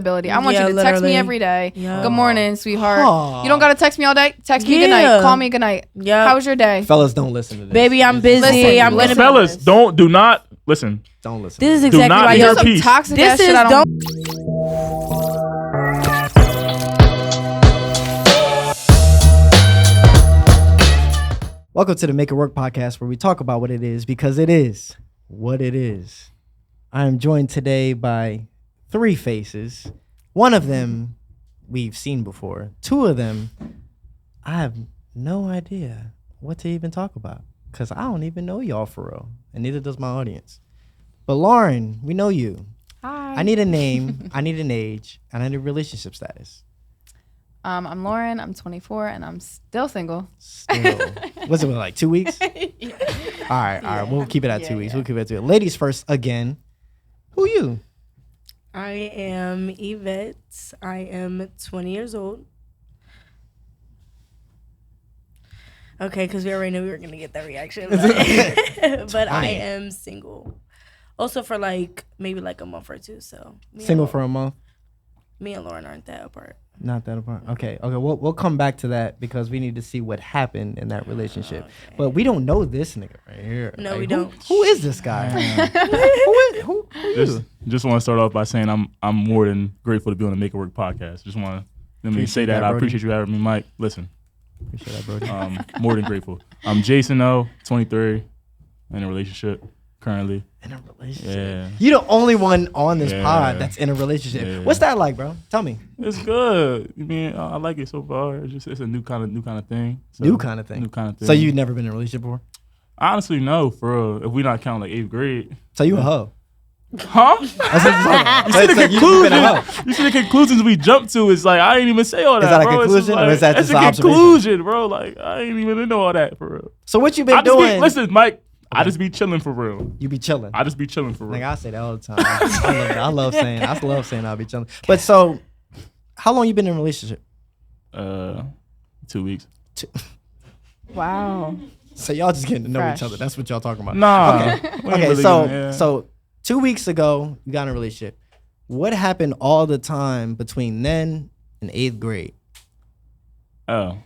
ability. I want you to text me every day. Yeah. Good morning, sweetheart. You don't gotta text me all day. Text me good night. Call me good night. Yeah. How was your day? Fellas, don't listen to this. Baby, I'm busy. I'm gonna. Fellas, do not listen. Don't listen. This is exactly why you're some toxic this shit. is don't. Welcome to the Make It Work podcast, where we talk about what it is because it is what it is. I am joined today by three faces. One of them we've seen before. Two of them, I have no idea what to even talk about because I don't even know y'all for real, and neither does my audience. But Lauren, we know you. Hi. I need a name, I need an age, and I need a relationship status. I'm Lauren. I'm 24, and I'm still single. Still. What's it, like 2 weeks? Yeah. All right. We'll keep it at 2 weeks. We'll keep it at 2 weeks. Ladies first again. Who you? I am Yvette. I am 20 years old. Okay, because we already knew we were going to get that reaction. But I am single. Also for maybe a month or two. So single for a month? Me and Lauren aren't that apart. Not that apart. Okay. We'll come back to that because we need to see what happened in that relationship. Okay. But we don't know this nigga right here. No, we don't. Who is this guy? Who Just want to start off by saying I'm more than grateful to be on the Make It Work podcast. Just want to say that. I appreciate you having me, Mike. Listen. Appreciate that, Brody. More than grateful. I'm Jason O, 23, in a relationship currently. In a relationship? Yeah. You're the only one on this pod that's in a relationship. Yeah. What's that like, bro? Tell me. It's good. I mean, I like it so far. It's a new kind of thing. So, new kind of thing. So you've never been in a relationship before? Honestly, no, for real. If we not counting 8th grade. So you a hoe? Huh? You see the conclusions we jumped to is I ain't even say all that. Is that bro. a conclusion or is that just an observation? Conclusion, bro. I ain't even into all that for real. So what you been doing? Listen, Mike. Okay. I just be chilling for real. You be chilling? I just be chilling for real. I say that all the time. I love saying I'll be chilling. But so, how long you been in a relationship? 2 weeks. Wow. So y'all just getting to know each other. That's what y'all talking about. Nah. Okay. Really so 2 weeks ago you got in a relationship. What happened all the time between then and 8th grade? Oh,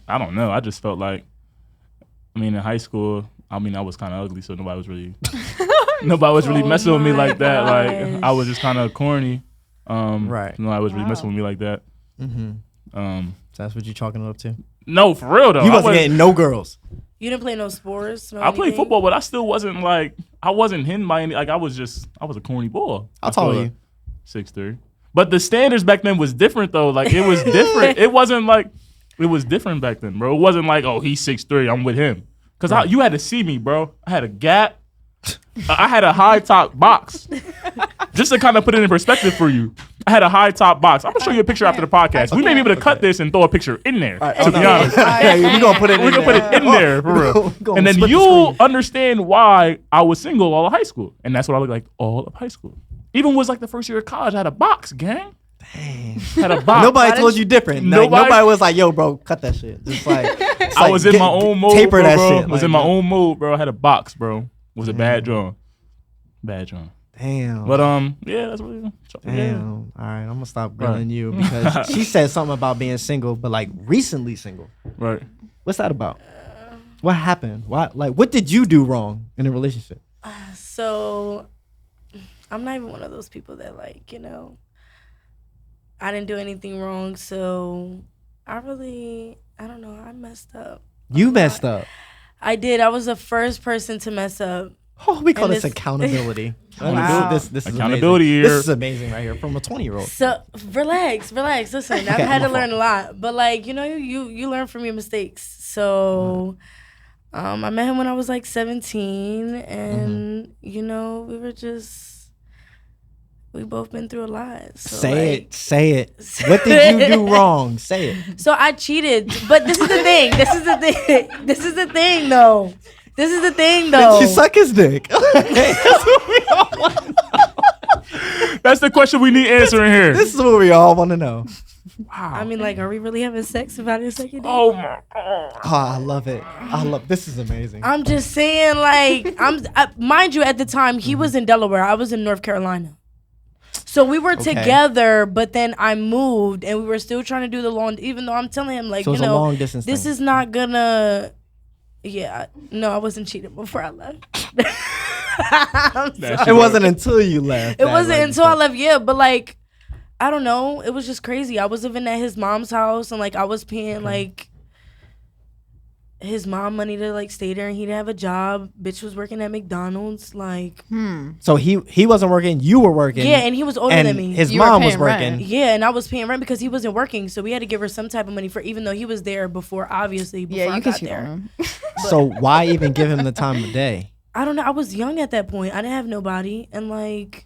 I don't know. I just felt in high school. I was kind of ugly, so nobody was really messing with me like that. Gosh. I was just kind of corny. Right. Nobody was really messing with me like that. Mm-hmm. So that's what you chalking it up to? No, for real though. You wasn't getting no girls. You didn't play no sports? I played football, but I still wasn't I wasn't hidden by any. I was a corny boy. How tall are you? 6'3". But the standards back then was different though. It was different. It wasn't it was different back then, bro. It wasn't oh, he's 6'3", I'm with him. Because you had to see me, bro. I had a gap. I had a high top box. Just to kind of put it in perspective for you. I had a high top box. I'm going to show you a picture after the podcast. We may be able to cut this and throw a picture in there, to be honest. We're going to put it in there, for real. And then you'll understand why I was single all of high school. And that's what I looked like all of high school. Even was the first year of college, I had a box, gang. Dang. Had a box. Nobody told you different. Nobody was like, yo, bro, cut that shit. Just I was in my own mode, taper that bro. shit. I was in my own mode, bro. I had a box, bro. It was a bad drawing. Damn. But yeah, that's what it is. Damn. All right, I'm gonna stop grilling you because she said something about being single, but recently single. Right. What's that about? What happened? Why? What did you do wrong in a relationship? So, I'm not even one of those people that I didn't do anything wrong. So, I don't know. I messed up. You messed up. I did. I was the first person to mess up. Oh, we call this accountability. Wow. This is accountability amazing. here. This is amazing right here from a 20-year-old. So relax. Listen, I've had to learn a lot, but you learn from your mistakes. So, I met him when I was 17, and we both been through a lot. So say it. What did you do wrong? Say it. So I cheated, but this is the thing. This is the thing, though. Did you suck his dick? That's what we all want to know. That's the question we need answering here. This is what we all want to know. Wow. I mean, are we really having sex if I didn't suck your dick? Oh my god. Oh, I love it. This is amazing. I'm just saying, mind you, at the time he was in Delaware, I was in North Carolina. So we were together, but then I moved, and we were still trying to do the long. Even though I'm telling him, like, So it's a long distance this thing. is not gonna. Yeah, no, I wasn't cheating before I left. It wasn't until you left. It wasn't until I left. Yeah, but like, I don't know. It was just crazy. I was living at his mom's house, and like I was paying like his mom money to like stay there, and he didn't have a job. Bitch was working at McDonald's. Like, So he wasn't working. You were working. yeah, and he was older and than me. His You were mom was paying working. rent. Yeah, and I was paying rent because he wasn't working, so we had to give her some type of money for, even though he was there before, obviously. Before Yeah, I you can got cheat on there. him. So why even give him the time of day? I don't know. I was young at that point. I didn't have nobody, and like,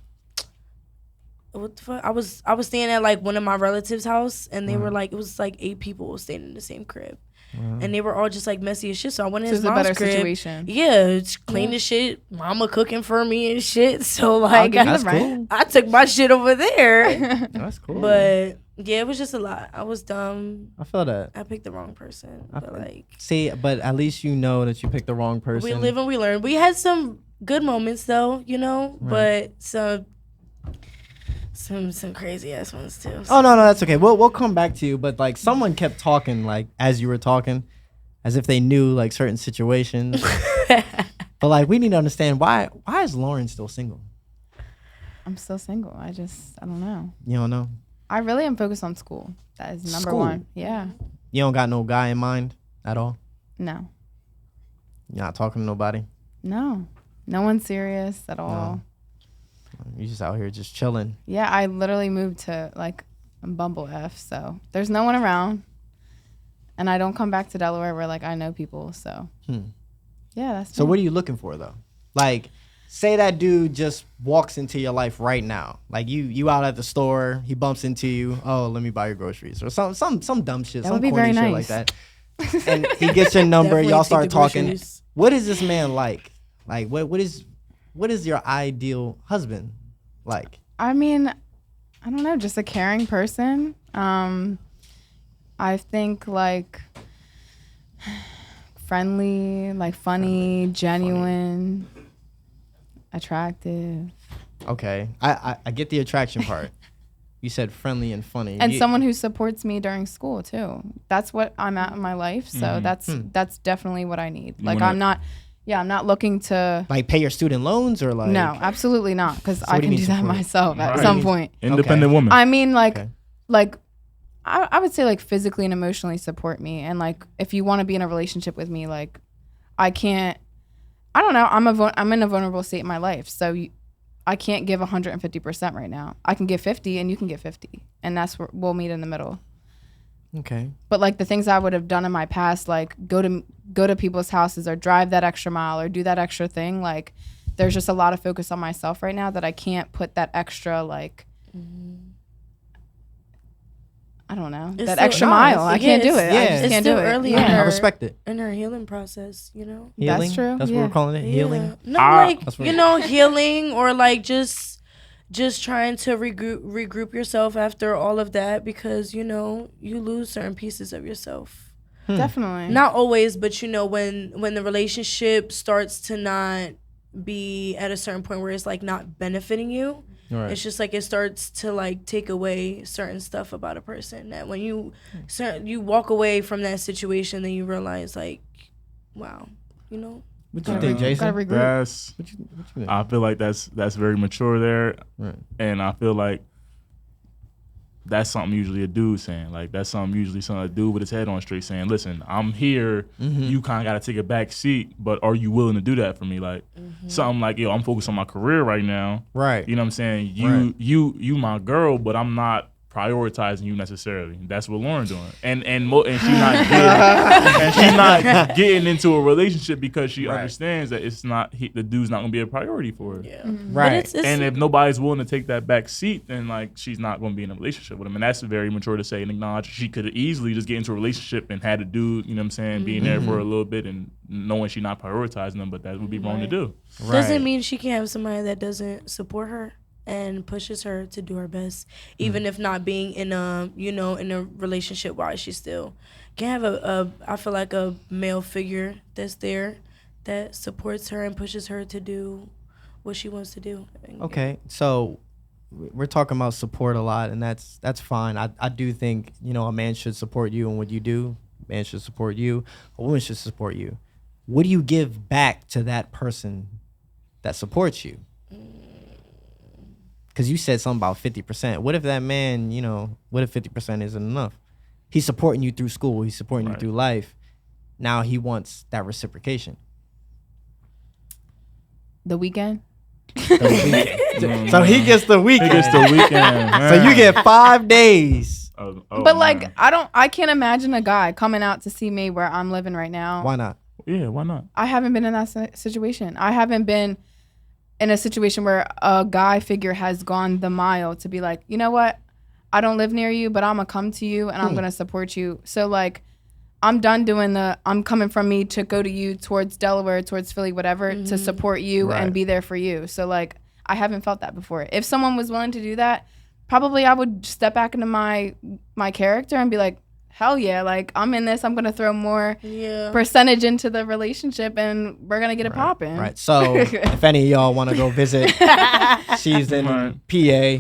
what the fuck? I was staying at like one of my relatives' house, and they were like, it was like 8 people staying in the same crib, and they were all just like messy as shit. So I went in So his it's a mom's better crib. situation. Yeah, it's clean as shit. Mama cooking for me and shit. So like, give you That's the right. cool. I took my shit over there. That's cool. But yeah, it was just a lot. I was dumb. I feel that. I picked the wrong person. But like, See, but at least you know that you picked the wrong person. we live and we learn. We had some good moments though, you know, but some crazy ass ones too. Oh no, that's okay. We'll come back to you. But like, someone kept talking like as you were talking, as if they knew like certain situations. But like, we need to understand why is Lauren still single? I'm still single. I don't know. You don't know. I really am focused on school. That is number School? one. Yeah. You don't got no guy in mind at all. No. You're not talking to nobody. No. No one's serious at all. You just out here just chilling. Yeah, I literally moved to like Bumble F, so there's no one around. And I don't come back to Delaware where like I know people, so yeah, that's So me. what are you looking for though? Like, say that dude just walks into your life right now. Like you out at the store, he bumps into you. Oh, let me buy your groceries or some dumb shit. That some would be corny very shit nice. like that. And he gets your number. Definitely Y'all take start the talking. groceries. What is this man like? Like what is your ideal husband like? I mean, I don't know, just a caring person. I think like friendly, like funny, genuine, attractive. Okay, I get the attraction part. You said friendly and funny. And someone who supports me during school too. That's what I'm at in my life. So that's definitely what I need. Like I'm not looking to like pay your student loans or like no, absolutely not, because I what do you can mean do that support? myself at Right. some point. Independent woman. I mean, like, Okay. like, I would say like physically and emotionally support me, and like if you want to be in a relationship with me, like, I can't. I don't know. I'm in a vulnerable state in my life, so I can't give 150% right now. I can give 50, and you can give 50, and that's where we'll meet in the middle. Okay. But like the things I would have done in my past, like go to people's houses or drive that extra mile or do that extra thing, like there's just a lot of focus on myself right now that I can't put that extra like I don't know, It's that still- extra no, mile. it's- I can't do yeah, it. it's- I yeah. just It's can't still do it. early Yeah. in I her- respect it. in her healing process, you know. Healing? That's true, That's what yeah. we're calling it. Healing. Yeah. No, That's like what- you know, healing or like just trying to regroup yourself after all of that, because you know you lose certain pieces of yourself. Definitely. Not always, but you know when the relationship starts to not be at a certain point where it's like not benefiting you. Right. It's just like it starts to like take away certain stuff about a person, that when you walk away from that situation, then you realize like, wow, you know. What you think, Jason? Gotta regroup. That's. What you think? I feel like that's very mature there, Right. and I feel like that's something usually a dude saying. Like that's something a dude with his head on straight saying, "Listen, I'm here. You kind of got to take a back seat, but are you willing to do that for me?" Like something like, "Yo, I'm focused on my career right now. Right. You know what I'm saying? Right. You my girl, but I'm not prioritizing you necessarily." That's what Lauren's doing, and she's not getting into a relationship because she Right. understands that it's not the dude's not gonna be a priority for her. Yeah. Right. But it's And if nobody's willing to take that back seat, then like she's not going to be in a relationship with him, and that's very mature to say and acknowledge. She could easily just get into a relationship and had a dude, you know what I'm saying, being there for a little bit and knowing she's not prioritizing them, but that would be wrong to do. Right. doesn't mean she can't have somebody that doesn't support her and pushes her to do her best, even if not being in a relationship wise. She still can have I feel like a male figure that's there that supports her and pushes her to do what she wants to do. Okay. So we're talking about support a lot, and that's fine. I do think, you know, a man should support you in what you do. A man should support you. A woman should support you. What do you give back to that person that supports you? Because you said something about 50%. What if that man, you know, what if 50% isn't enough? He's supporting you through school. He's supporting you through life. Now he wants that reciprocation. The weekend. So he gets the weekend. He gets the weekend. So you get 5 days. But like, I can't imagine a guy coming out to see me where I'm living right now. Why not? Yeah, why not? I haven't been in that situation. I haven't been in a situation where a guy figure has gone the mile to be like, you know what? I don't live near you, but I'm gonna come to you and I'm gonna support you. So like, I'm done doing I'm coming from me to go to you towards Delaware, towards Philly, whatever, to support you and be there for you. So like, I haven't felt that before. If someone was willing to do that, probably I would step back into my character and be like, hell yeah, like I'm in this. I'm gonna throw more percentage into the relationship, and we're gonna get it popping. Right. So if any of y'all want to go visit, she's in PA.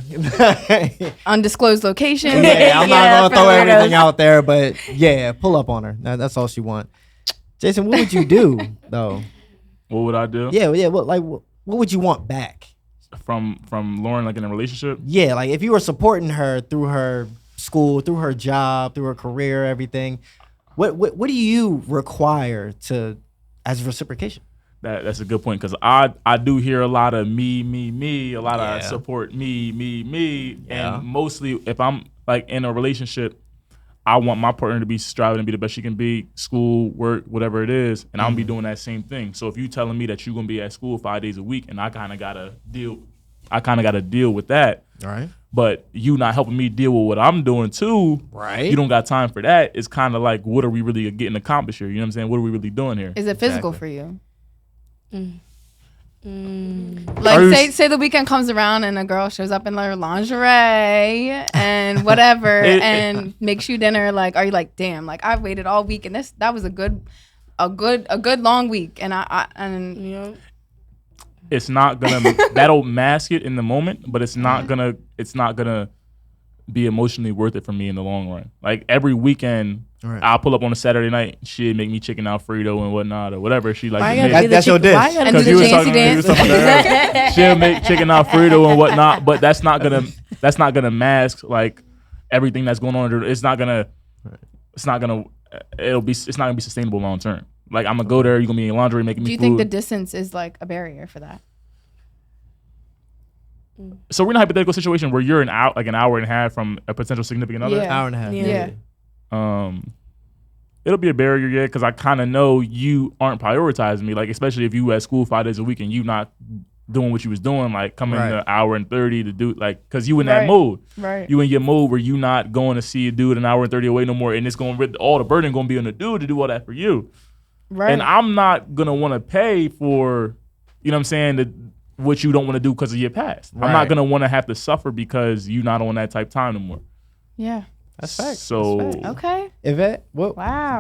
Undisclosed location. Yeah, I'm not gonna throw everything out there, but yeah, pull up on her. That's all she want. Jason, what would you do though? What would I do? Yeah. What would you want back from Lauren, like in a relationship? Yeah, like if you were supporting her through her school, through her job, through her career, everything, what do you require to as reciprocation? That's a good point, because I do hear a lot of me, a lot of support me, and mostly if I'm like in a relationship, I want my partner to be striving to be the best she can be, school, work, whatever it is, and I'll be doing that same thing. So if you telling me that you're gonna be at school 5 days a week, and I kind of gotta deal with that. All right. But you not helping me deal with what I'm doing too. Right. You don't got time for that. It's kind of like, what are we really getting accomplished here? You know what I'm saying? What are we really doing here? Is it physical for you? Like say the weekend comes around and a girl shows up in her lingerie and whatever and makes you dinner. Like, are you like, damn? Like I've waited all week and that was a good long week and it's not gonna that'll mask it in the moment, but it's not gonna be emotionally worth it for me in the long run. Like every weekend, I'll pull up on a Saturday night, she'd make me chicken Alfredo and whatnot or whatever she likes to make. That's your dish. And do the Jancy dance. She'll make chicken Alfredo and whatnot, but that's not gonna mask like everything that's going on. It's not gonna be sustainable long term. Like I'm gonna go there, you're gonna be in laundry making me food. Do you think the distance is like a barrier for that? So we're in a hypothetical situation where you're an hour and a half from a potential significant other. Hour and a half. Yeah. It'll be a barrier, because I kind of know you aren't prioritizing me. Like especially if you at school 5 days a week and you not doing what you was doing, like coming in an hour and 30 to do like, because you in that mode. Right. You in your mode where you not going to see a dude an hour and 30 away no more, and it's going all the burden gonna be on the dude to do all that for you. Right. And I'm not gonna want to pay for, you know what I'm saying, what you don't want to do because of your past. Right. I'm not gonna want to have to suffer because you're not on that type of time no more. Yeah. That's fact. So that's fact. Okay. Yvette, what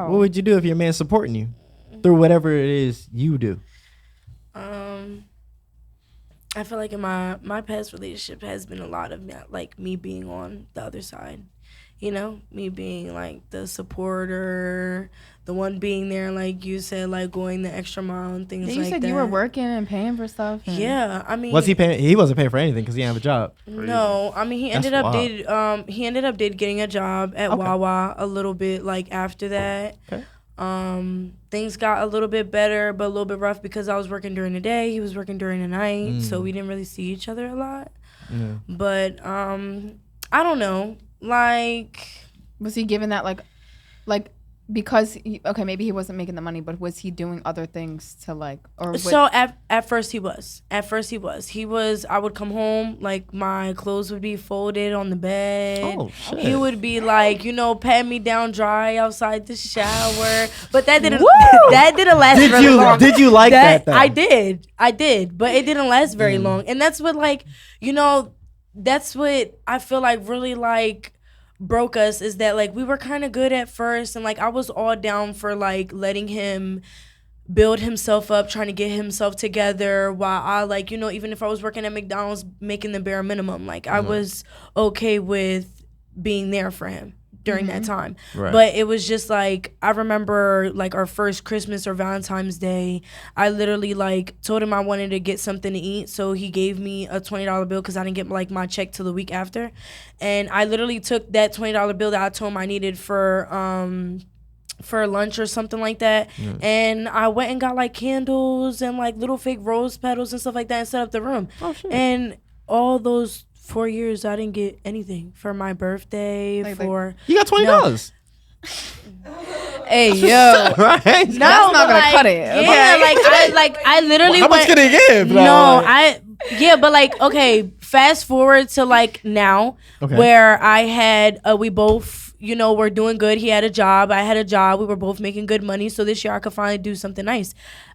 would you do if your man's supporting you through whatever it is you do? I feel like in my past relationship has been a lot of like me being on the other side. You know, me being like the supporter, the one being there, like you said, like going the extra mile and things like that. You said you were working and paying for stuff. Yeah, I mean, was he paying? He wasn't paying for anything because he didn't have a job. No, I mean he ended up getting a job at Wawa a little bit like after that. Okay. Things got a little bit better, but a little bit rough because I was working during the day, he was working during the night, so we didn't really see each other a lot. Yeah. But I don't know. Like, was he given that like because maybe he wasn't making the money, but was he doing other things to like or so at first he was I would come home, like my clothes would be folded on the bed. Oh shit. He would be like, pat me down dry outside the shower, but that didn't last very long. Did you like that though? I did, but it didn't last very long. And that's what that's what I feel like really like broke us, is that like we were kind of good at first, and like I was all down for like letting him build himself up, trying to get himself together, while I, like, you know, even if I was working at McDonald's making the bare minimum, like, I was okay with being there for him during that time. Right. But it was just like, I remember like our first Christmas or Valentine's Day, I literally like told him I wanted to get something to eat, so he gave me a $20 bill because I didn't get like my check till the week after, and I literally took that $20 bill that I told him I needed for lunch or something like that, and I went and got like candles and like little fake rose petals and stuff like that and set up the room. Oh, shit. And all those 4 years I didn't get anything for my birthday. You got $20. Hey, yo. Right? That's not gonna cut it. Yeah, Okay? I literally How much went, can he give? No, but like, okay, fast forward to like now, where I had we both, you know, were doing good. He had a job, I had a job, we were both making good money, so this year I could finally do something nice.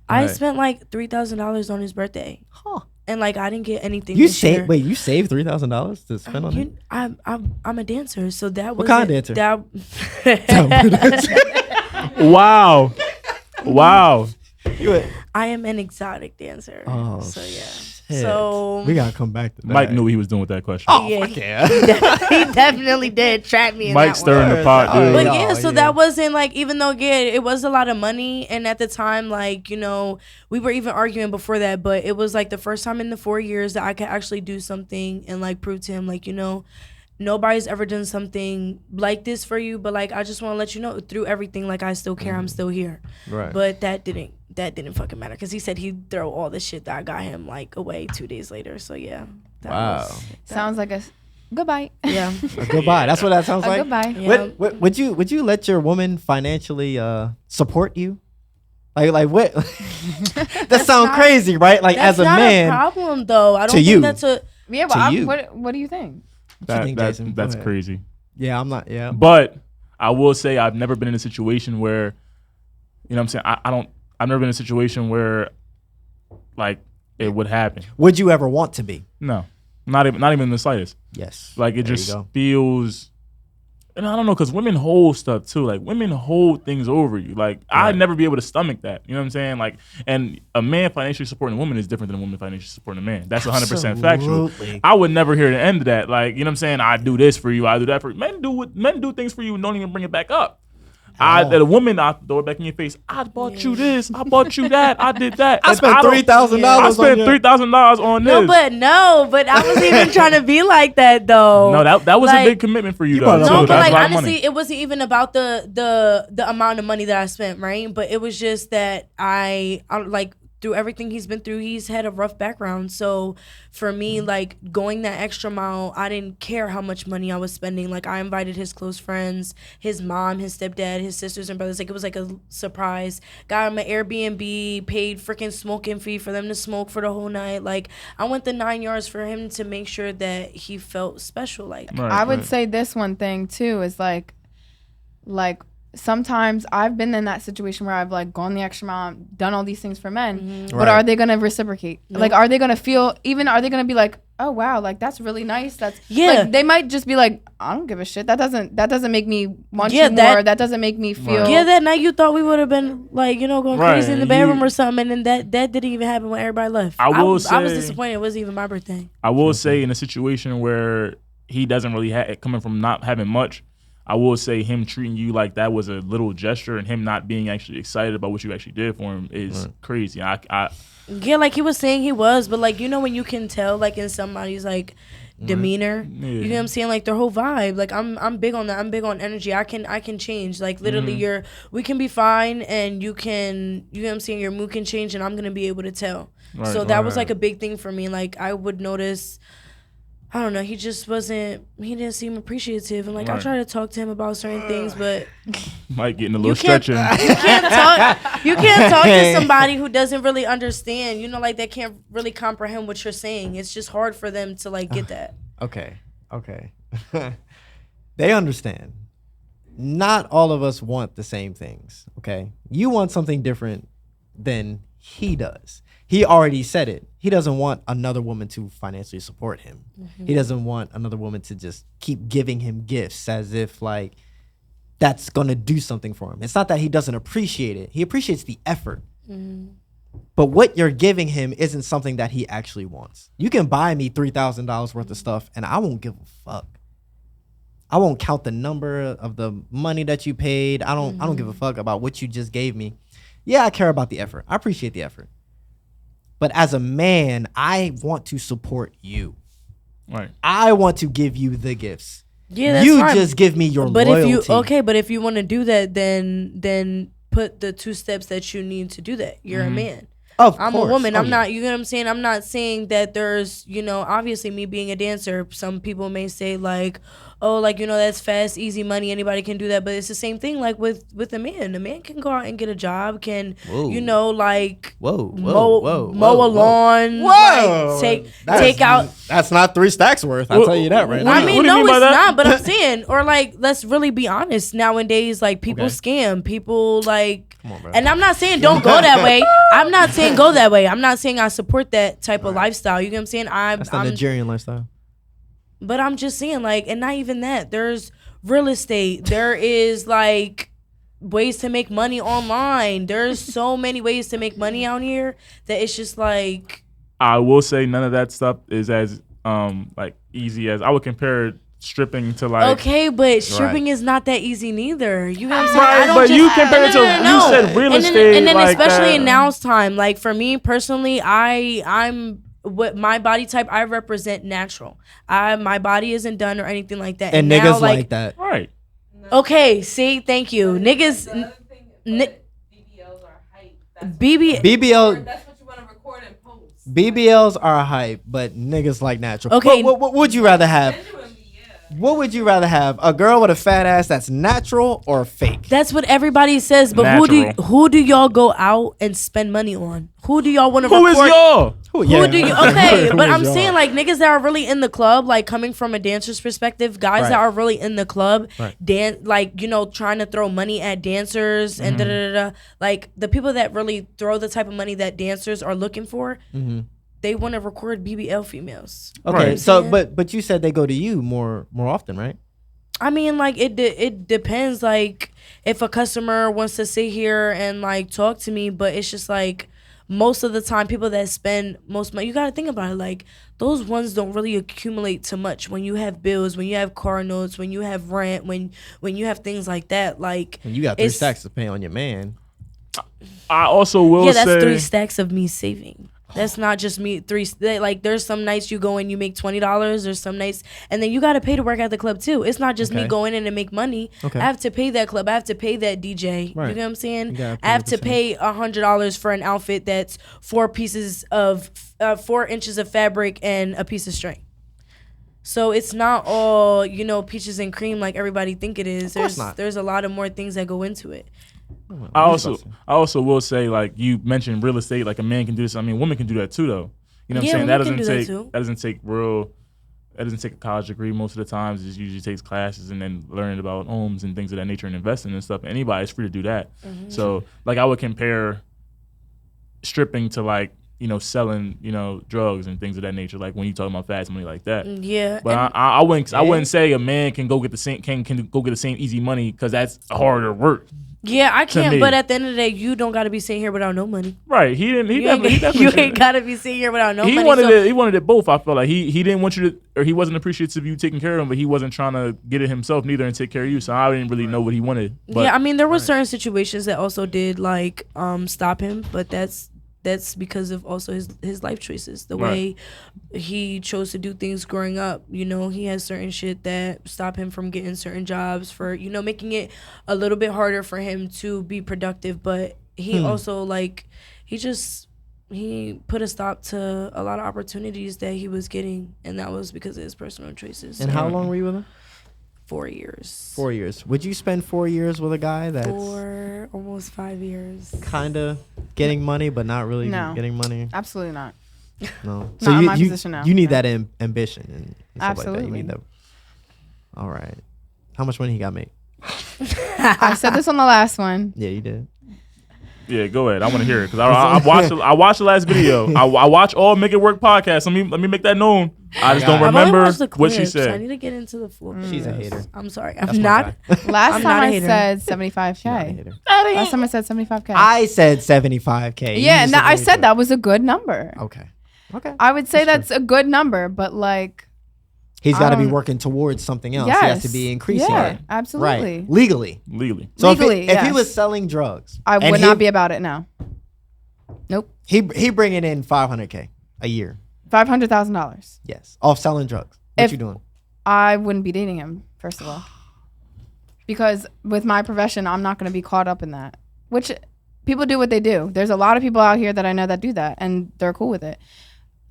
I spent like $3,000 on his birthday. Huh. And like, I didn't get anything. You this year. saved? Wait, you saved $3,000 to spend on it? I'm a dancer, so that was What kind of dancer? Wow. Wow. I am an exotic dancer. Oh, so yeah. shit. So We gotta come back to that. Mike knew what he was doing with that question. Oh, yeah, fuck yeah. he definitely did trap me in Mike that stirring one. the pot, dude. But Oh, yeah, so yeah. that wasn't like, even though it was a lot of money, and at the time, like, you know, we were even arguing before that, but it was like the first time in the 4 years that I could actually do something and like prove to him, like, you know, nobody's ever done something like this for you, but like, I just want to let you know through everything, like, I still care, I'm still here. Right. But that didn't fucking matter, because he said he'd throw all the shit that I got him like away 2 days later. So yeah. Wow. Sounds like a goodbye. Yeah. A goodbye. That's what that sounds A like. goodbye. Yeah. Would you let your woman financially support you? Like what? That sounds crazy, right? Like, That's as a not man, a problem though. I don't to think you. that's a Yeah, To but you. what do you think? What you think, Jason? Go That's ahead. crazy. Yeah, I'm not. Yeah. But I will say I've never been in a situation where, you know what I'm saying? I've never been in a situation where like it would happen. Would you ever want to be? No. Not even in the slightest. Yes. Like, it There you just go. feels, and I don't know, because women hold stuff too. Like, women hold things over you. Like, Right. I'd never be able to stomach that. You know what I'm saying? Like, and a man financially supporting a woman is different than a woman financially supporting a man. That's 100% factual. Absolutely. I would never hear the end of that. Like, you know what I'm saying? I do this for you. I do that for you. Men do things for you and don't even bring it back up. The woman, I throw it back in your face. I bought you this. I bought you that. I did that. I And spent don't- $3,000. I spent $3,000 on this. but I wasn't even trying to be like that though. No, that was Like- a big commitment for you, though. brought up So a No, big but that's like, a lot of money. honestly, it wasn't even about the amount of money that I spent, right? But it was just that I like, through everything he's been through, he's had a rough background. So for me, like, going that extra mile, I didn't care how much money I was spending. Like, I invited his close friends, his mom, his stepdad, his sisters and brothers. Like, it was like a surprise. Got him an Airbnb, paid freaking smoking fee for them to smoke for the whole night. Like, I went the 9 yards for him to make sure that he felt special. Like, Right, I would right. say this one thing too is like sometimes I've been in that situation where I've like gone the extra mile, done all these things for men, but Right. are they gonna reciprocate? Like, are they gonna feel? Even are they gonna be like, oh wow, like that's really nice? That's Yeah. Like, they might just be like, I don't give a shit. That doesn't make me want Yeah, you more. That doesn't make me feel. yeah, that night you thought we would have been like, you know, going Right, crazy in the you- bedroom or something, and then that didn't even happen when everybody left. I will I was say- disappointed. It wasn't even my birthday. I will say, in a situation where he doesn't really coming from not having much, I will say him treating you like that was a little gesture, and him not being actually excited about what you actually did for him is crazy. Yeah, like he was saying he was, but like, you know, when you can tell like in somebody's like demeanor, you know what I'm saying, like their whole vibe. Like I'm big on that. I'm big on energy. I can change. Like literally, we can be fine, and you can, you know what I'm saying, your mood can change, and I'm gonna be able to tell. Right, So that was right. like a big thing for me. Like I would notice, I don't know, he just wasn't, he didn't seem appreciative, and like I Right. try to talk to him about certain things, but Might getting a little can't- stretching. you can't talk to somebody who doesn't really understand, you know, like they can't really comprehend what you're saying. It's just hard for them to like get that. Okay. They understand. Not all of us want the same things. Okay. You want something different than he does. He already said it. He doesn't want another woman to financially support him. He doesn't want another woman to just keep giving him gifts as if like that's going to do something for him. It's not that he doesn't appreciate it. He appreciates the effort. But what you're giving him isn't something that he actually wants. You can buy me $3,000 worth of stuff, and I won't give a fuck. I won't count the number of the money that you paid. I don't give a fuck about what you just gave me. Yeah, I care about the effort. I appreciate the effort. But as a man, I want to support you. Right. I want to give you the gifts. Yeah, that's you fine. just give me your but loyalty. if you want to do that, then put the 2 steps that you need to do that. You're a man. I'm a woman. I'm not, you know what I'm saying? I'm not saying that there's, obviously me being a dancer, some people may say like, oh, like, that's fast, easy money. Anybody can do that. But it's the same thing like with a man. A man can go out and get a job, can, like mow a lawn. Whoa. Like, take out. That's not 3 stacks worth. I'll tell you that right now. I mean, no, it's not. But I'm saying, or like, let's really be honest. Nowadays, like people scam. People like. On, and I'm not saying don't go that way. I'm not saying go that way. I'm not saying I support that type of lifestyle. You get what I'm saying? That's the Nigerian lifestyle. But I'm just saying, like, and not even that. There's real estate. There is like ways to make money online. There's so many ways to make money out here that it's just like. I will say none of that stuff is as like easy as I would compare stripping to like. Okay, but stripping is not that easy neither. You know what I'm saying? Right, but you compare it to you said real estate, and then like especially that. in now's time. Like for me personally, I'm what my body type. I represent natural. My body isn't done or anything like that. And niggas like that, right? Okay, see, thank you, niggas. BBLs are hype. BBL. That's what you want to record and post. BBLs are hype, but niggas like natural. Okay, what would you rather have? Genuinely, yeah. What would you rather have? A girl with a fat ass that's natural or fake? That's what everybody says, but Natural. who do y'all go out and spend money on? Who do y'all want to Who record? is y'all? Who do you? Okay, Who but is I'm y'all? saying like niggas that are really in the club, like coming from a dancer's perspective, guys Right. that are really in the club, Right. like trying to throw money at dancers and like the people that really throw the type of money that dancers are looking for, they want to record BBL females. Okay, Right. so but you said they go to you more often, right? I mean, like it depends. Like if a customer wants to sit here and like talk to me, but it's just like most of the time, people that spend most money, you got to think about it. Like those ones don't really accumulate to much when you have bills, when you have car notes, when you have rent, when you have things like that. Like And you got 3 stacks to pay on your man. I also will say that's 3 stacks of me saving. That's not just me. Like there's some nights you go and you make $20. There's some nights, and then you got to pay to work at the club too. It's not just me going in and make money. Okay. I have to pay that club. I have to pay that DJ. Right. You know what I'm saying? You gotta pay I have to the pay $100 for an outfit that's 4 pieces of 4 inches of fabric and a piece of string. So it's not all peaches and cream like everybody think it is. Of course not. There's a lot of more things that go into it. I also will say, like you mentioned real estate, like a man can do this. I mean, women can do that too, though. You know what I'm saying? That doesn't take a college degree most of the times. It usually takes classes and then learning about homes and things of that nature and investing and stuff. Anybody's free to do that. So like I would compare stripping to like, selling, drugs and things of that nature. Like when you talking about fast money like that. Yeah. But I wouldn't say a man can go get the same can go get the same easy money because that's harder work. Yeah, I can't. me. But at the end of the day, you don't got to be sitting here without no money. Right. He definitely You ain't got to be sitting here without no money. He wanted it both. I felt like he didn't want you to, or he wasn't appreciative of you taking care of him, but he wasn't trying to get it himself neither and take care of you. So I didn't really know what he wanted. But, yeah, I mean, there were certain situations that also did like stop him, but that's because of also his life choices, the way he chose to do things growing up. He has certain shit that stop him from getting certain jobs for, making it a little bit harder for him to be productive. But he also he put a stop to a lot of opportunities that he was getting, and that was because of his personal choices. And how long were you with him? 4 years. 4 years. Would you spend 4 years with a guy that's almost 5 years. kind of getting money but not really No. getting money? Absolutely not. No. Not in my position now. You need No. that ambition and stuff like that. You need that. All right. How much money he got made? I said this on the last one. Yeah, you did. Yeah, go ahead. I want to hear it because I watched the last video. I watch all Make It Work podcasts. Let me make that known. I just don't I've only remember watched the what she clips. I said. need to get into the full. She's a hater. I'm sorry. That's I'm my not. guy. Last I'm time not a I hater. said She's not a 75K. hater. Last time I said 75K. I said 75K. You Yeah, just and I agreed said to that was a good number. it. Okay. Okay. I would say That's that's a good number, but like, He's got to be don't- working towards something else. yes, He has to be increasing yeah, it. absolutely. Right. Legally. Legally. So Legally, if he yes. was selling drugs, I and would not be about it now. Nope. he bringing in 500K a year. $500,000. Yes. Off selling drugs. What If- you doing? I wouldn't be dating him, first of all. Because with my profession, I'm not going to be caught up in that. Which people do what they do. There's a lot of people out here that I know that do that, and they're cool with it.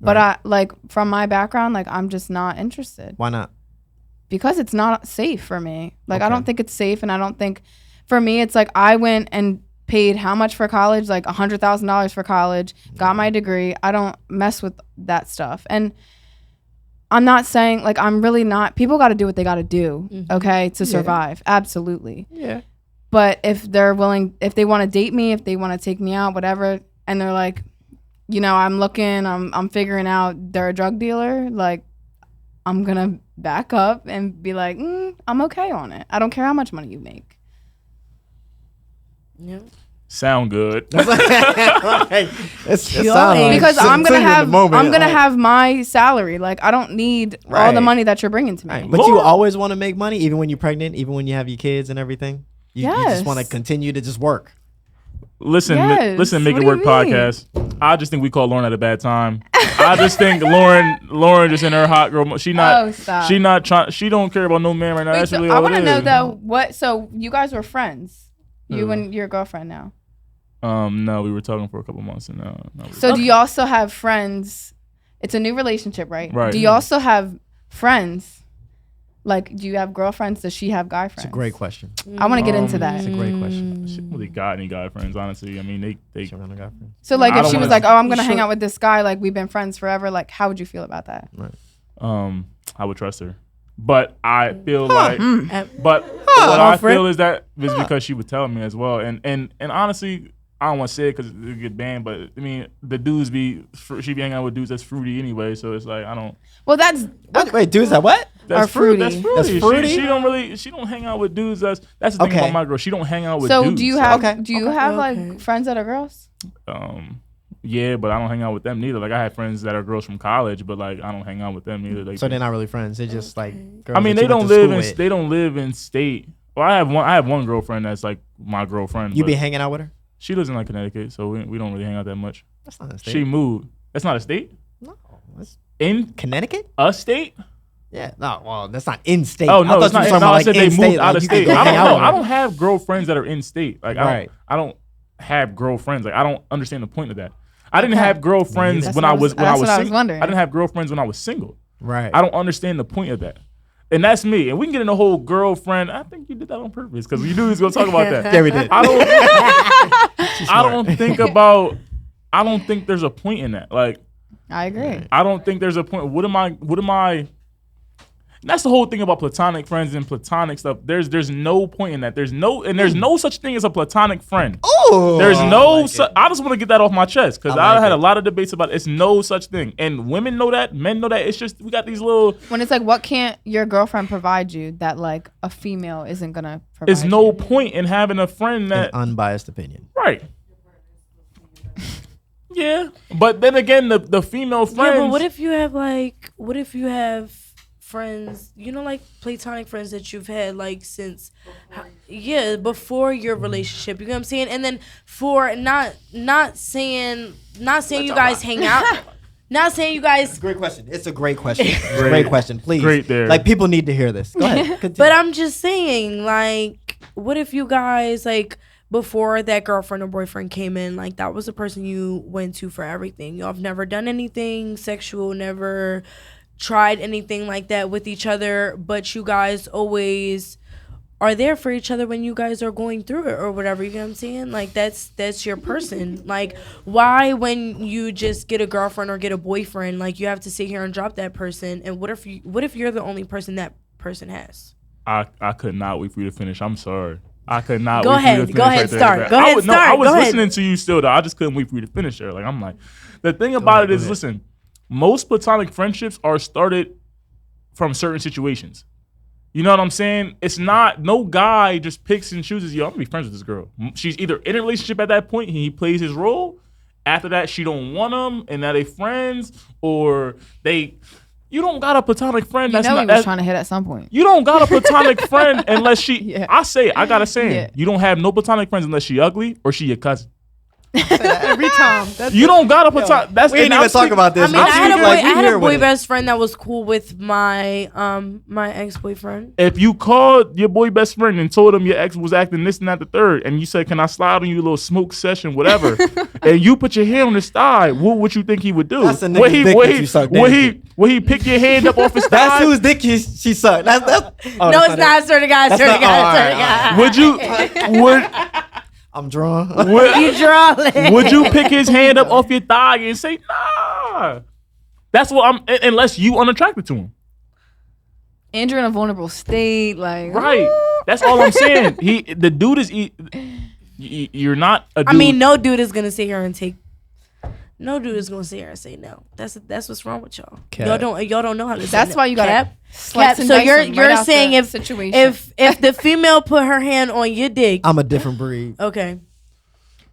But Right. I like from my background, like I'm just not interested Why not? because it's not safe for me. Like I Okay. don't think it's safe, and I don't think for me it's like I went and paid how much for college? Like $100,000 for college, got my degree. I don't mess with that stuff. And I'm not saying like I'm really not. People got to do what they got to do, okay, to survive. Absolutely. Yeah. But if they're willing, if they want to date me, if they want to take me out, whatever, and they're like, you know, I'm looking, I'm figuring out they're a drug dealer, like I'm gonna back up and be like, I'm okay on it. I don't care how much money you make. Yeah. Sound good. It sounds like Because to- I'm to gonna you in the have moment, I'm gonna like- have my salary. Like I don't need all Right. the money that you're bringing to me. Right. But you Lord. always want to make money, even when you're pregnant, even when you have your kids and everything. You just Yes. want to continue to just work. Listen, Yes. listen, Make What It do Work you mean? podcast. I just think we called Lauren at a bad time. I just think Lauren just in her hot girl. She not. Oh, stop. She not trying. She don't care about no man right now. Wait, That's so really I all want to it know is. though. What? So you guys were friends, you Who? and your girlfriend now. No, we were talking for a couple months and no. So do you also have friends? It's a new relationship, right? Right. Do you also have friends? Like, do you have girlfriends? Does she have guy friends? It's a great question. I want to get into that. It's a great question. She don't really got any guy friends, honestly. I mean, they She around a guy friend. So like, I if don't she was wanna- like, "Oh, I'm gonna hang Sure. out with this guy," like we've been friends forever, like how would you feel about that? I would trust her, but I feel like, but what I Offer it. feel is that is because she would tell me as well, and honestly, I don't want to say it because it get banned, but I mean, the dudes she be hanging out with dudes that's fruity anyway, so it's like I don't. Well, that's Wait, dude, is that what? That's Are fruity. That's fruity. That's fruity? She don't hang out with dudes. That's the thing Okay. about my girl. She don't hang out with so. dudes. Do you have? Okay. Do you Okay. have Okay. like friends that are girls? Yeah, but I don't hang out with them neither. Like I have friends that are girls from college, but like I don't hang out with them neither. Like, So they're not really friends. They're just like girls I mean, that they you went don't to live school in with. they don't live in state. Well, I have one girlfriend that's like my girlfriend. You but be hanging out with her? she lives in like Connecticut, so we don't really hang out that much. That's not a state. She moved. That's not a state. No, that's In Connecticut? a state? Yeah. No, well, that's not in state. Oh no, I it's thought not. you were talking No, about, I like, said they in-state, moved out like, of you could state. go I hang don't out know. with I her. don't have girlfriends that are in state. Like Right. I don't have girlfriends. Like I don't understand the point of that. I didn't have girlfriends That's when what I I was was- that's what I was single. wondering. I didn't have girlfriends when I was single. Right. I don't understand the point of that. And that's me. And we can get in the whole girlfriend. I think you did that on purpose because you knew he was gonna talk about that. Yeah, we did. I don't think there's a point in that. Like I agree. I don't think there's a point. What am I? That's the whole thing about platonic friends and platonic stuff. There's no point in that. There's no such thing as a platonic friend. Oh, There's no. like it. I just want to get that off my chest because I like I had it. a lot of debates about it. It's no such thing, and women know that, men know that. It's just we got these little. When it's like, what can't your girlfriend provide you that like a female isn't gonna provide? It's no you? point in having a friend An that unbiased opinion. right. Yeah, but then again, the female friends. Yeah, but what if you have friends, you know, like platonic friends that you've had like since before your relationship, you know what I'm saying? And then for not saying you guys hang out. Not saying you guys, Great question. It's a great question. It's a great question. Please. Great there. Like people need to hear this. Go ahead. Continue. but I'm just saying, like, what if you guys, like, before that girlfriend or boyfriend came in, like, that was the person you went to for everything. Y'all have never done anything sexual, never tried anything like that with each other, but you guys always are there for each other when you guys are going through it or whatever, you know what I'm saying? Like, that's your person. Like, why when you just get a girlfriend or get a boyfriend, like, you have to sit here and drop that person? And what if you're the only person that person has? I could not wait for you to finish. I'm sorry. I could not Go wait for you ahead. to finish. Go ahead, right there. start. Like, Go I ahead, was, No, start. I was Go ahead. listening to you still, though. I just couldn't wait for you to finish there. Like, I'm like, the thing about it is, listen, most platonic friendships are started from certain situations. You know what I'm saying? It's not, no guy just picks and chooses, yo, I'm gonna be friends with this girl. She's either in a relationship at that point and he plays his role. After that, she don't want him and now they friends, or you don't got a platonic friend You that's know not, he was trying to hit at some point. you don't got a platonic friend unless she, Yeah. I got a saying, Yeah. you don't have no platonic friends unless she ugly or she your cousin. Every time. You don't got a platonic, that's We didn't and even I'm talk about this. I mean, but I had a you, boy. like, we I had here a with boy it. best friend that was cool with my my ex boyfriend. If you called your boy best friend and told him your ex was acting this and that the third, and you said, can I slide on you a little smoke session, whatever, and you put your hand on his thigh, what would you think he would do? That's a nigga's dick that you suck dick. Would he pick your hand up off his thigh? That's whose dick she sucked. That's oh, No, that's it's not. Swear to God. That's Swear to not- God. all Swear to right, God. Would I'm drawn. You drawing. would you pick his hand up off your thigh and say, nah? That's what unless you unattracted to him. And you're in a vulnerable state, like Right. That's all I'm saying. The dude is you're not a dude. I mean, no dude is gonna sit here and take. No dude is gonna sit here and say no. That's what's wrong with y'all. Cap. Y'all don't know how to. say That's no. why you gotta Cap. slice Cap. and So dice them you're right out saying the if situation. if the female put her hand on your dick, I'm a different breed. okay,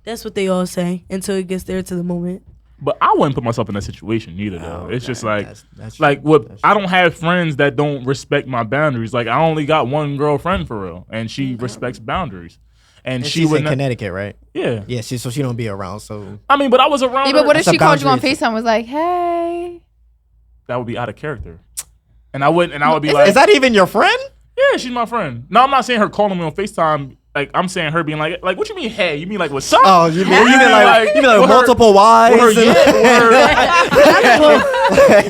that's what they all say until it gets there to the moment. But I wouldn't put myself in that situation either, though. It's just like, That's like true. what That's I don't have friends that don't respect my boundaries. Like I only got one girlfriend for real, and she respects boundaries. And And she she's would in not, Connecticut, right? yeah. Yeah, so she don't be around. So I mean, but I was around. yeah, but what if That's a she called you on boundary. FaceTime and was like, hey? That would be out of character. And I would be like, is that even your friend? yeah, she's my friend. No, I'm not saying her calling me on FaceTime. Like I'm saying her being like what you mean? Hey, you mean like what's up? Oh, you mean with her- multiple wives? With her, and-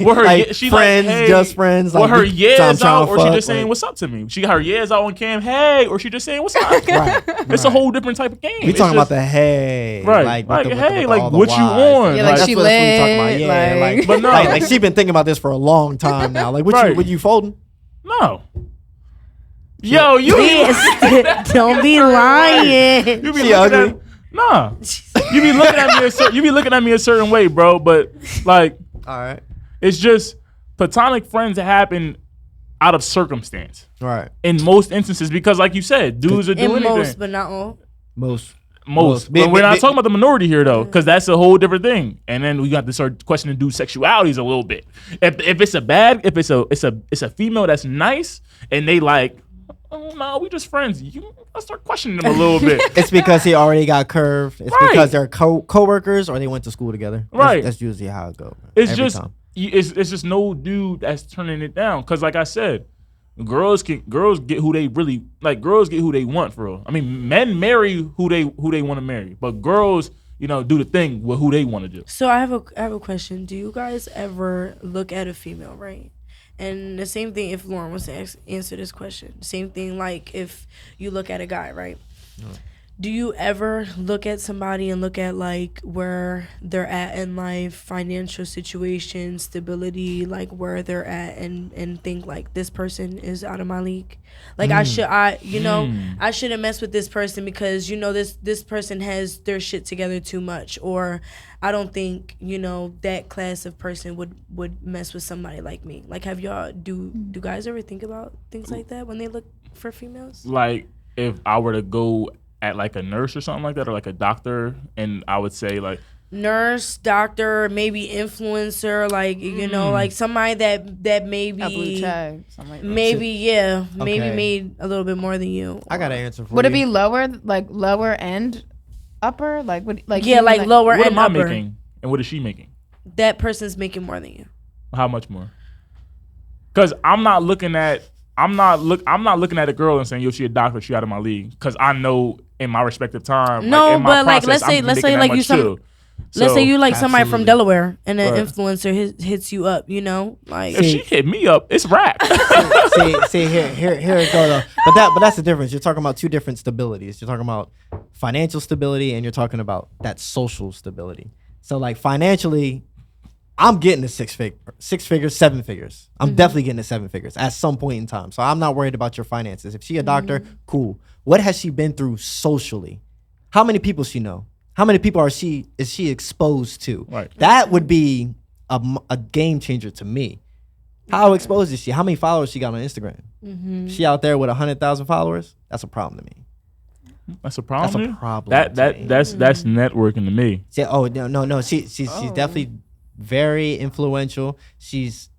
with her, like yeah, she friends, like, hey, just friends. With Like, her we- years I'm trying out, to or she fuck, just saying like- what's up to me. She got her years out on cam, hey, or she just saying what's up. Right. It's a whole different type of game. We It's talking about just- the hey, Right. Like, Like, with hey, with like, all the what you wives. on? Yeah, like, That's she what we talking about. lit, Yeah, like- like, But no. like she been thinking about this for a long time now. Like, what Right. you folding? No. Yo, you Don't be lying. you be She looking ugly? at nah. You be looking at me you be looking at me a certain way, bro. But like All right, it's just platonic friends that happen out of circumstance. all right. In most instances, because like you said, dudes are In doing most, anything. but not all. Most. But we're not talking about the minority here though, because that's a whole different thing. And then we got to start questioning dude sexualities a little bit. If it's a female that's nice and they like, oh no, we just friends. Let's start questioning them a little bit. It's because he already got curved. It's Right. because they're coworkers or they went to school together. Right. That's usually how it goes. It's every just time. it's just no dude that's turning it down. Because like I said, girls get who they really like. Girls get who they want for real. I mean, men marry who they want to marry, but girls, do the thing with who they want to do. So I have a question. Do you guys ever look at a female, right? And the same thing if Lauren was to answer this question. Same thing like if you look at a guy, right? Do you ever look at somebody and look at like where they're at in life, financial situation, stability, like where they're at, and think like this person is out of my league? Like I shouldn't mess with this person because this person has their shit together too much, or I don't think that class of person would mess with somebody like me. Like have y'all do guys ever think about things like that when they look for females? Like if I were to go at like a nurse or something like that, or like a doctor, and I would say like Nurse, doctor, maybe influencer, like like somebody that maybe A blue tag, something like that. maybe Okay. made a little bit more than you. I got an answer for Would you. it be lower end, upper, like what? Like Yeah, you mean, like lower what and am I upper. making and what is she making? That person's making more than you. How much more? Because I'm not looking at a girl and saying, yo, she a doctor, she out of my league. Because I know in my respective time, No, in my but, like, process, let's say- I'm let's making say, that like, much you some- too. Let's So, say you like somebody from absolutely. Delaware and an Right. influencer hits you up, like if she hit me up, it's rap. see here it goes. But that's the difference. You're talking about two different stabilities. You're talking about financial stability and you're talking about that social stability. So like financially, I'm getting to six figures, 7 figures. I'm definitely getting to 7 figures at some point in time. So I'm not worried about your finances. If she a doctor, cool. What has she been through socially? How many people she know? How many people is she exposed to? Right. That would be a game changer to me. How exposed is she? How many followers she got on Instagram? She out there with 100,000 followers? That's a problem to me. That's a problem. That's to a you? problem. That's networking to me. No. She's definitely very influential. She's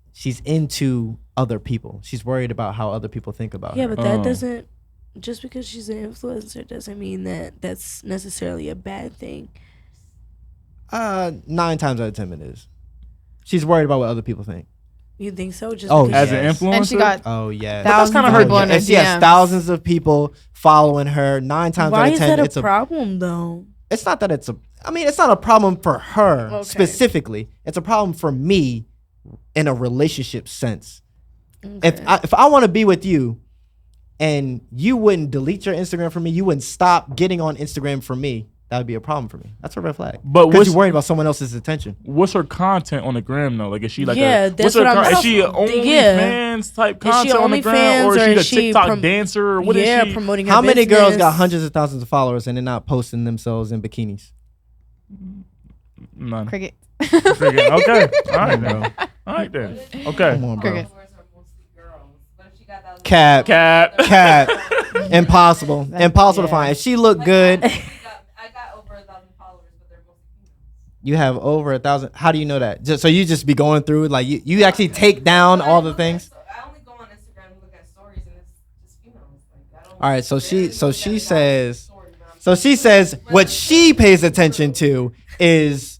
into other people. She's worried about how other people think about her. Yeah, but that doesn't. Just because she's an influencer doesn't mean that that's necessarily a bad thing. 9 times out of 10 it is. She's worried about what other people think. You think so? Just Oh, because As an yes. influencer, And she got Oh yeah, thousands kinda of her- people in her and she has DMs. thousands of people following her. 9 times Why out of is 10, that it's a problem though? It's not that it's a. I mean, it's not a problem for her Okay. specifically. It's a problem for me in a relationship sense. Okay. If I want to be with you, and you wouldn't delete your Instagram for me, you wouldn't stop getting on Instagram for me, that would be a problem for me. That's a red flag. But because what's- you're worried about someone else's attention. what's her content on the gram though? Like, is she like Yeah, a that's what's what her I'm Is she saying. only Yeah. fans type Is she content on the gram, or OnlyFans, is she a TikTok dancer, or what is she? promoting her How many girls business. got hundreds of thousands of followers and they're not posting themselves in bikinis? None. cricket. Okay. All right then. All right then. Okay. Come on, bro. Cricket. Followers are mostly girls. But if she got that Cap, Cat. impossible to find. If she look good, I got over 1,000 followers, but they're mostly females. you have over 1,000. How do you know that? So you just be going through like you actually take down all the things. I only go on Instagram and look at stories, and it's just females. Like, I don't All right, so she barely says look at a lot of stories, but I'm so she says what she pays attention to is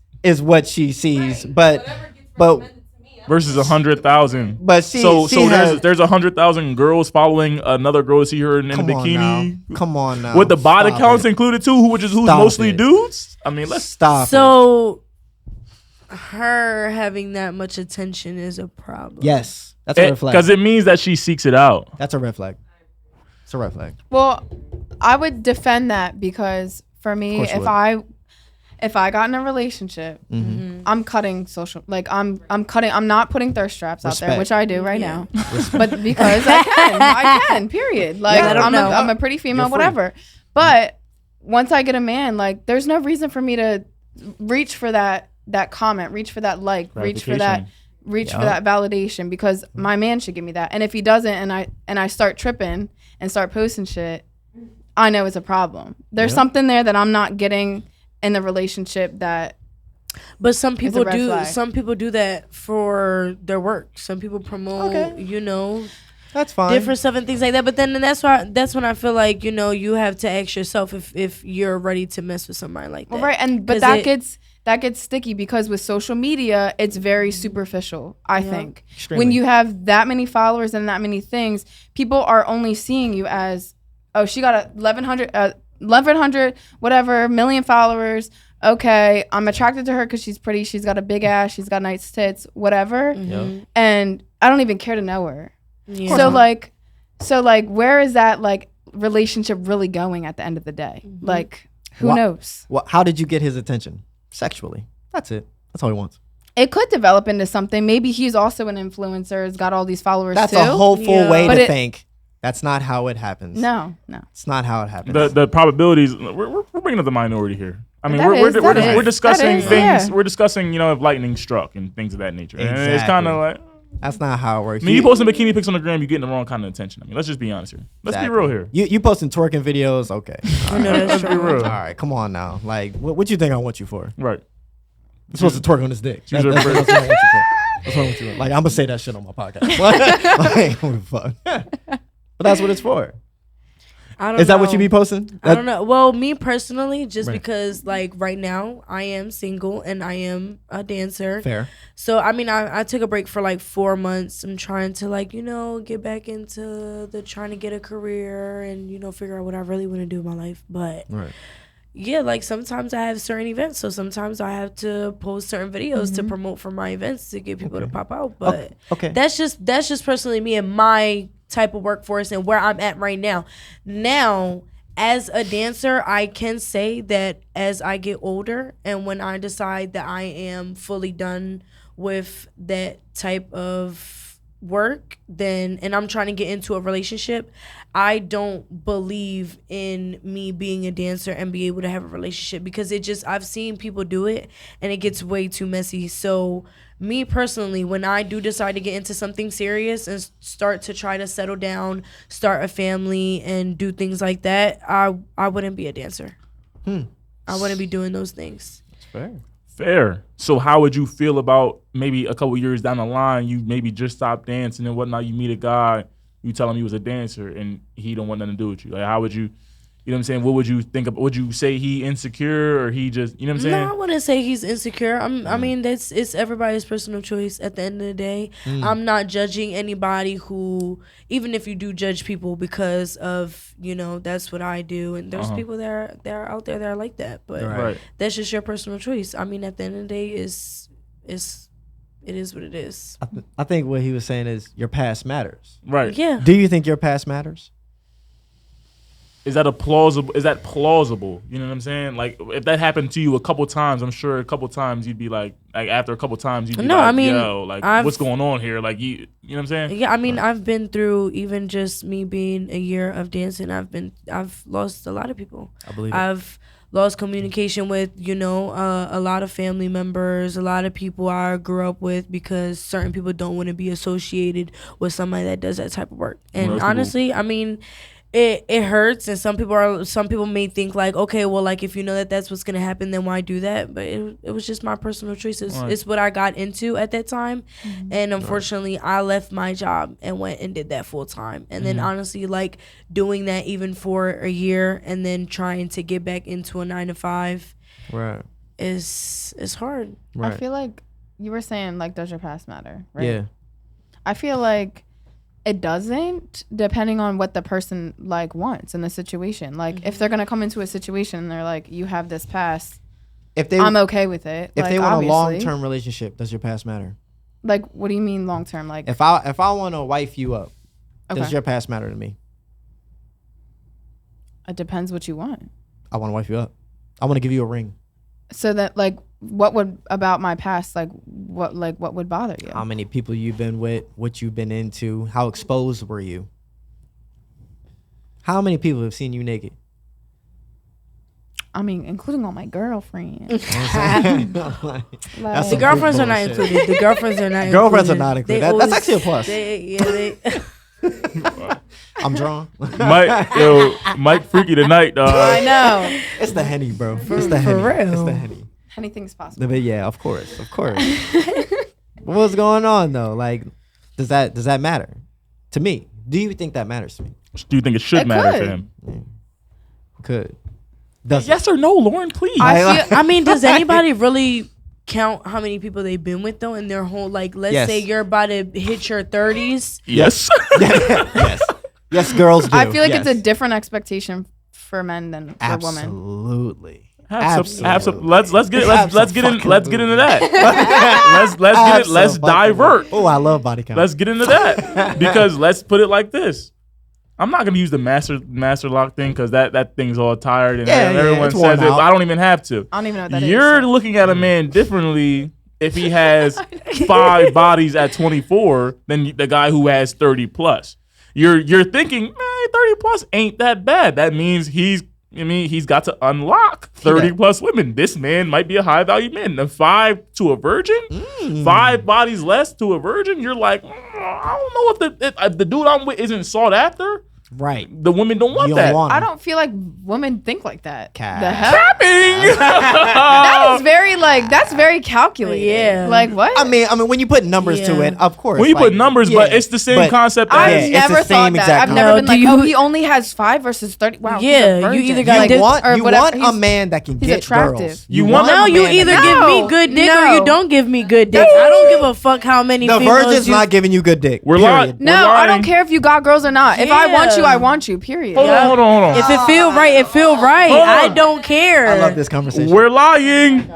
what she sees, but whatever gets but recommended to me, I'm Versus 100,000. but she So she has, there's 100,000 girls following another girl to see her in a come on bikini. now, come on now, With the body Stop counts it. included too, who's Stop mostly it. dudes. I mean, let's Stop. it. So, her having that much attention is a problem. Yes, that's a red flag. because it means that she seeks it out. That's a red flag. It's a red flag. Well, I would defend that because for me, Of course you if I got in a relationship, I'm cutting social. Like I'm cutting. I'm not putting thirst traps out there, Respect. which I do right now. But because I can. Period. Like Yeah, I don't know. I'm a pretty female, You're free. whatever. But once I get a man, like there's no reason for me to reach for that comment, reach for that like, reach for that validation because my man should give me that. And if he doesn't, and I start tripping and start posting shit, I know it's a problem. There's something there that I'm not getting in the relationship that. But some people red do. flag. Some people do that for their work. Some people promote, Okay. That's fine. different stuff and things like that. But then that's when I feel like you have to ask yourself if you're ready to mess with somebody like that. Well, right, but 'Cause that gets sticky because with social media, it's very superficial. I think Extremely. when you have that many followers and that many things, people are only seeing you as, oh, she got 1,100 whatever million followers. Okay, I'm attracted to her because she's pretty. She's got a big ass. She's got nice tits. Whatever, and I don't even care to know her. Yeah. So like, where is that like relationship really going at the end of the day? Like, who Wha- knows? How did you get his attention? Sexually. That's it. That's all he wants. It could develop into something. Maybe he's also an influencer. Has got all these followers That's too. a hopeful Yeah. way But to it- think. That's not how it happens. No. It's not how it happens. The probabilities. We're bringing up the minority here. I mean, That we're is. discussing That is, things. yeah. We're discussing if lightning struck and things of that nature. And it's Exactly. kind of like. That's not how it works. I mean, you posting bikini pics on the gram, you're getting the wrong kind of attention. I mean, let's just be honest here. Let's be real here. You posting twerking videos, okay. I know that's Let's be true. real. All right, come on now. Like, what you think I want you for? Right. You're supposed to twerk on his dick. Choose That's a what I want you for. That's what I want you for. Like, I'm gonna say that shit on my podcast. Like, fuck. But that's what it's for. I don't Is that what know. you be posting? I don't know. Well, me personally, just Right. because like right now I am single and I am a dancer. Fair. So I mean, I took a break for like 4 months. I'm trying to like get back into trying to get a career and figure out what I really want to do in my life. But Right. yeah, like sometimes I have certain events, so sometimes I have to post certain videos to promote for my events to get people to pop out. But Okay. that's just personally me and my type of workforce and where I'm at right now. Now, as a dancer, I can say that as I get older and when I decide that I am fully done with that type of work, then and I'm trying to get into a relationship, I don't believe in me being a dancer and be able to have a relationship, because I've seen people do it and it gets way too messy. So me personally, when I do decide to get into something serious and start to try to settle down, start a family and do things like that, I wouldn't be a dancer. I wouldn't be doing those things. Fair. So how would you feel about maybe a couple years down the line, you maybe just stopped dancing and whatnot, you meet a guy, you tell him he was a dancer and he don't want nothing to do with you? Like, how would you, you know what I'm saying? What would you think of? Would you say he insecure or he just, you know what I'm saying? No, I wouldn't say he's insecure. I mean, it's everybody's personal choice at the end of the day. I'm not judging anybody who, even if you do judge people because of, that's what I do. And there's people that are out there that are like that. But that's just your personal choice. I mean, at the end of the day, it is what it is. I think what he was saying is your past matters. Right. Yeah. Do you think your past matters? Is that plausible? You know what I'm saying? Like, if that happened to you a couple times, I'm sure a couple times you'd be like after a couple times you'd be no, like, I mean, yo, like, what's going on here? Like, you know what I'm saying? Yeah, I mean, I've been through, even just me being a year of dancing, I've lost a lot of people. I believe it. I've lost communication with, a lot of family members, a lot of people I grew up with, because certain people don't want to be associated with somebody that does that type of work. And honestly, I mean, it hurts, and some people may think like, okay, well, like, if you know that that's what's gonna happen, then why do that? But it was just my personal choices. It's what I got into at that time, and unfortunately, I left my job and went and did that full time. And then honestly, like, doing that even for a year and then trying to get back into a 9-to-5, right, is hard. Right. I feel like you were saying, like, does your past matter? Right? Yeah. I feel like it doesn't, depending on what the person like wants in the situation. Like, if they're gonna come into a situation and they're like, you have this past, I'm okay with it. If like, they want obviously. a long-term relationship, does your past matter? Like, what do you mean long term? Like, If I want to wife you up, okay, does your past matter to me? it depends what you want. I want to wife you up. I want to give you a ring. So that, like, what would about my past, what would bother you? How many people you've been with, what you've been into, how exposed were you? How many people have seen you naked? I mean, including all my girlfriends. That's The girlfriends are not included. The girlfriends are not Girlfriends are included. not included. They That's always- actually a plus. They I'm drawn. Mike freaky tonight, dog. I know. It's the Henny, bro. It's the Henny. real. It's the Henny. Anything's possible. But yeah, of course. What's going on though? Like, does that matter to me? Do you think that matters to me? Do you think it should It matter could. to him? Could. Does Yes or no, Lauren, please. I mean, does anybody really count how many people they've been with though in their whole, like, let's Yes. say you're about to hit your 30s. Yes. Yes, girls do. I feel like Yes. it's a different expectation for men than for women. Absolutely. Let's get into that. Let's divert. Oh, I love body count. Let's get into that, because let's put it like this. I'm not gonna use the master lock thing, because that thing's all tired and everyone it's worn says it. out. But I don't even have to. I don't even know what that is. You're looking at a man differently if he has 5 bodies at 24 than the guy who has 30 plus. You're thinking, man, 30 plus ain't that bad. That means he's got to unlock 30 plus women. This man might be a high value man. The 5 to a virgin, 5 bodies less to a virgin. You're like, I don't know if the dude I'm with isn't sought after. Right. The women don't want You that. don't want I him. don't feel like women think like that. Cat. The hell? Capping. That's very calculated. Yeah. Like, what? I mean, when you put numbers to Yeah. it, of course. When you put like, numbers, yeah, but it's the same but concept I've as Yeah, it's the never thought same that. exact I've never No, been do like, you- oh, he only has 5 versus 30. Wow. he's a Yeah, you virgin. either You gotta want or whatever. a man that can he's get attractive. girls. You want No, a you man either that give me No, good dick or no. you don't give me good dick. I don't give a fuck how many the females virgin's you... not giving you good dick. We're period. lying. No, We're I lying. don't care if you got girls or not. If I want you, Yeah. I want you. Period. Hold on. If it feel right, it feel right. Hold on. I don't care. I love this conversation. We're lying.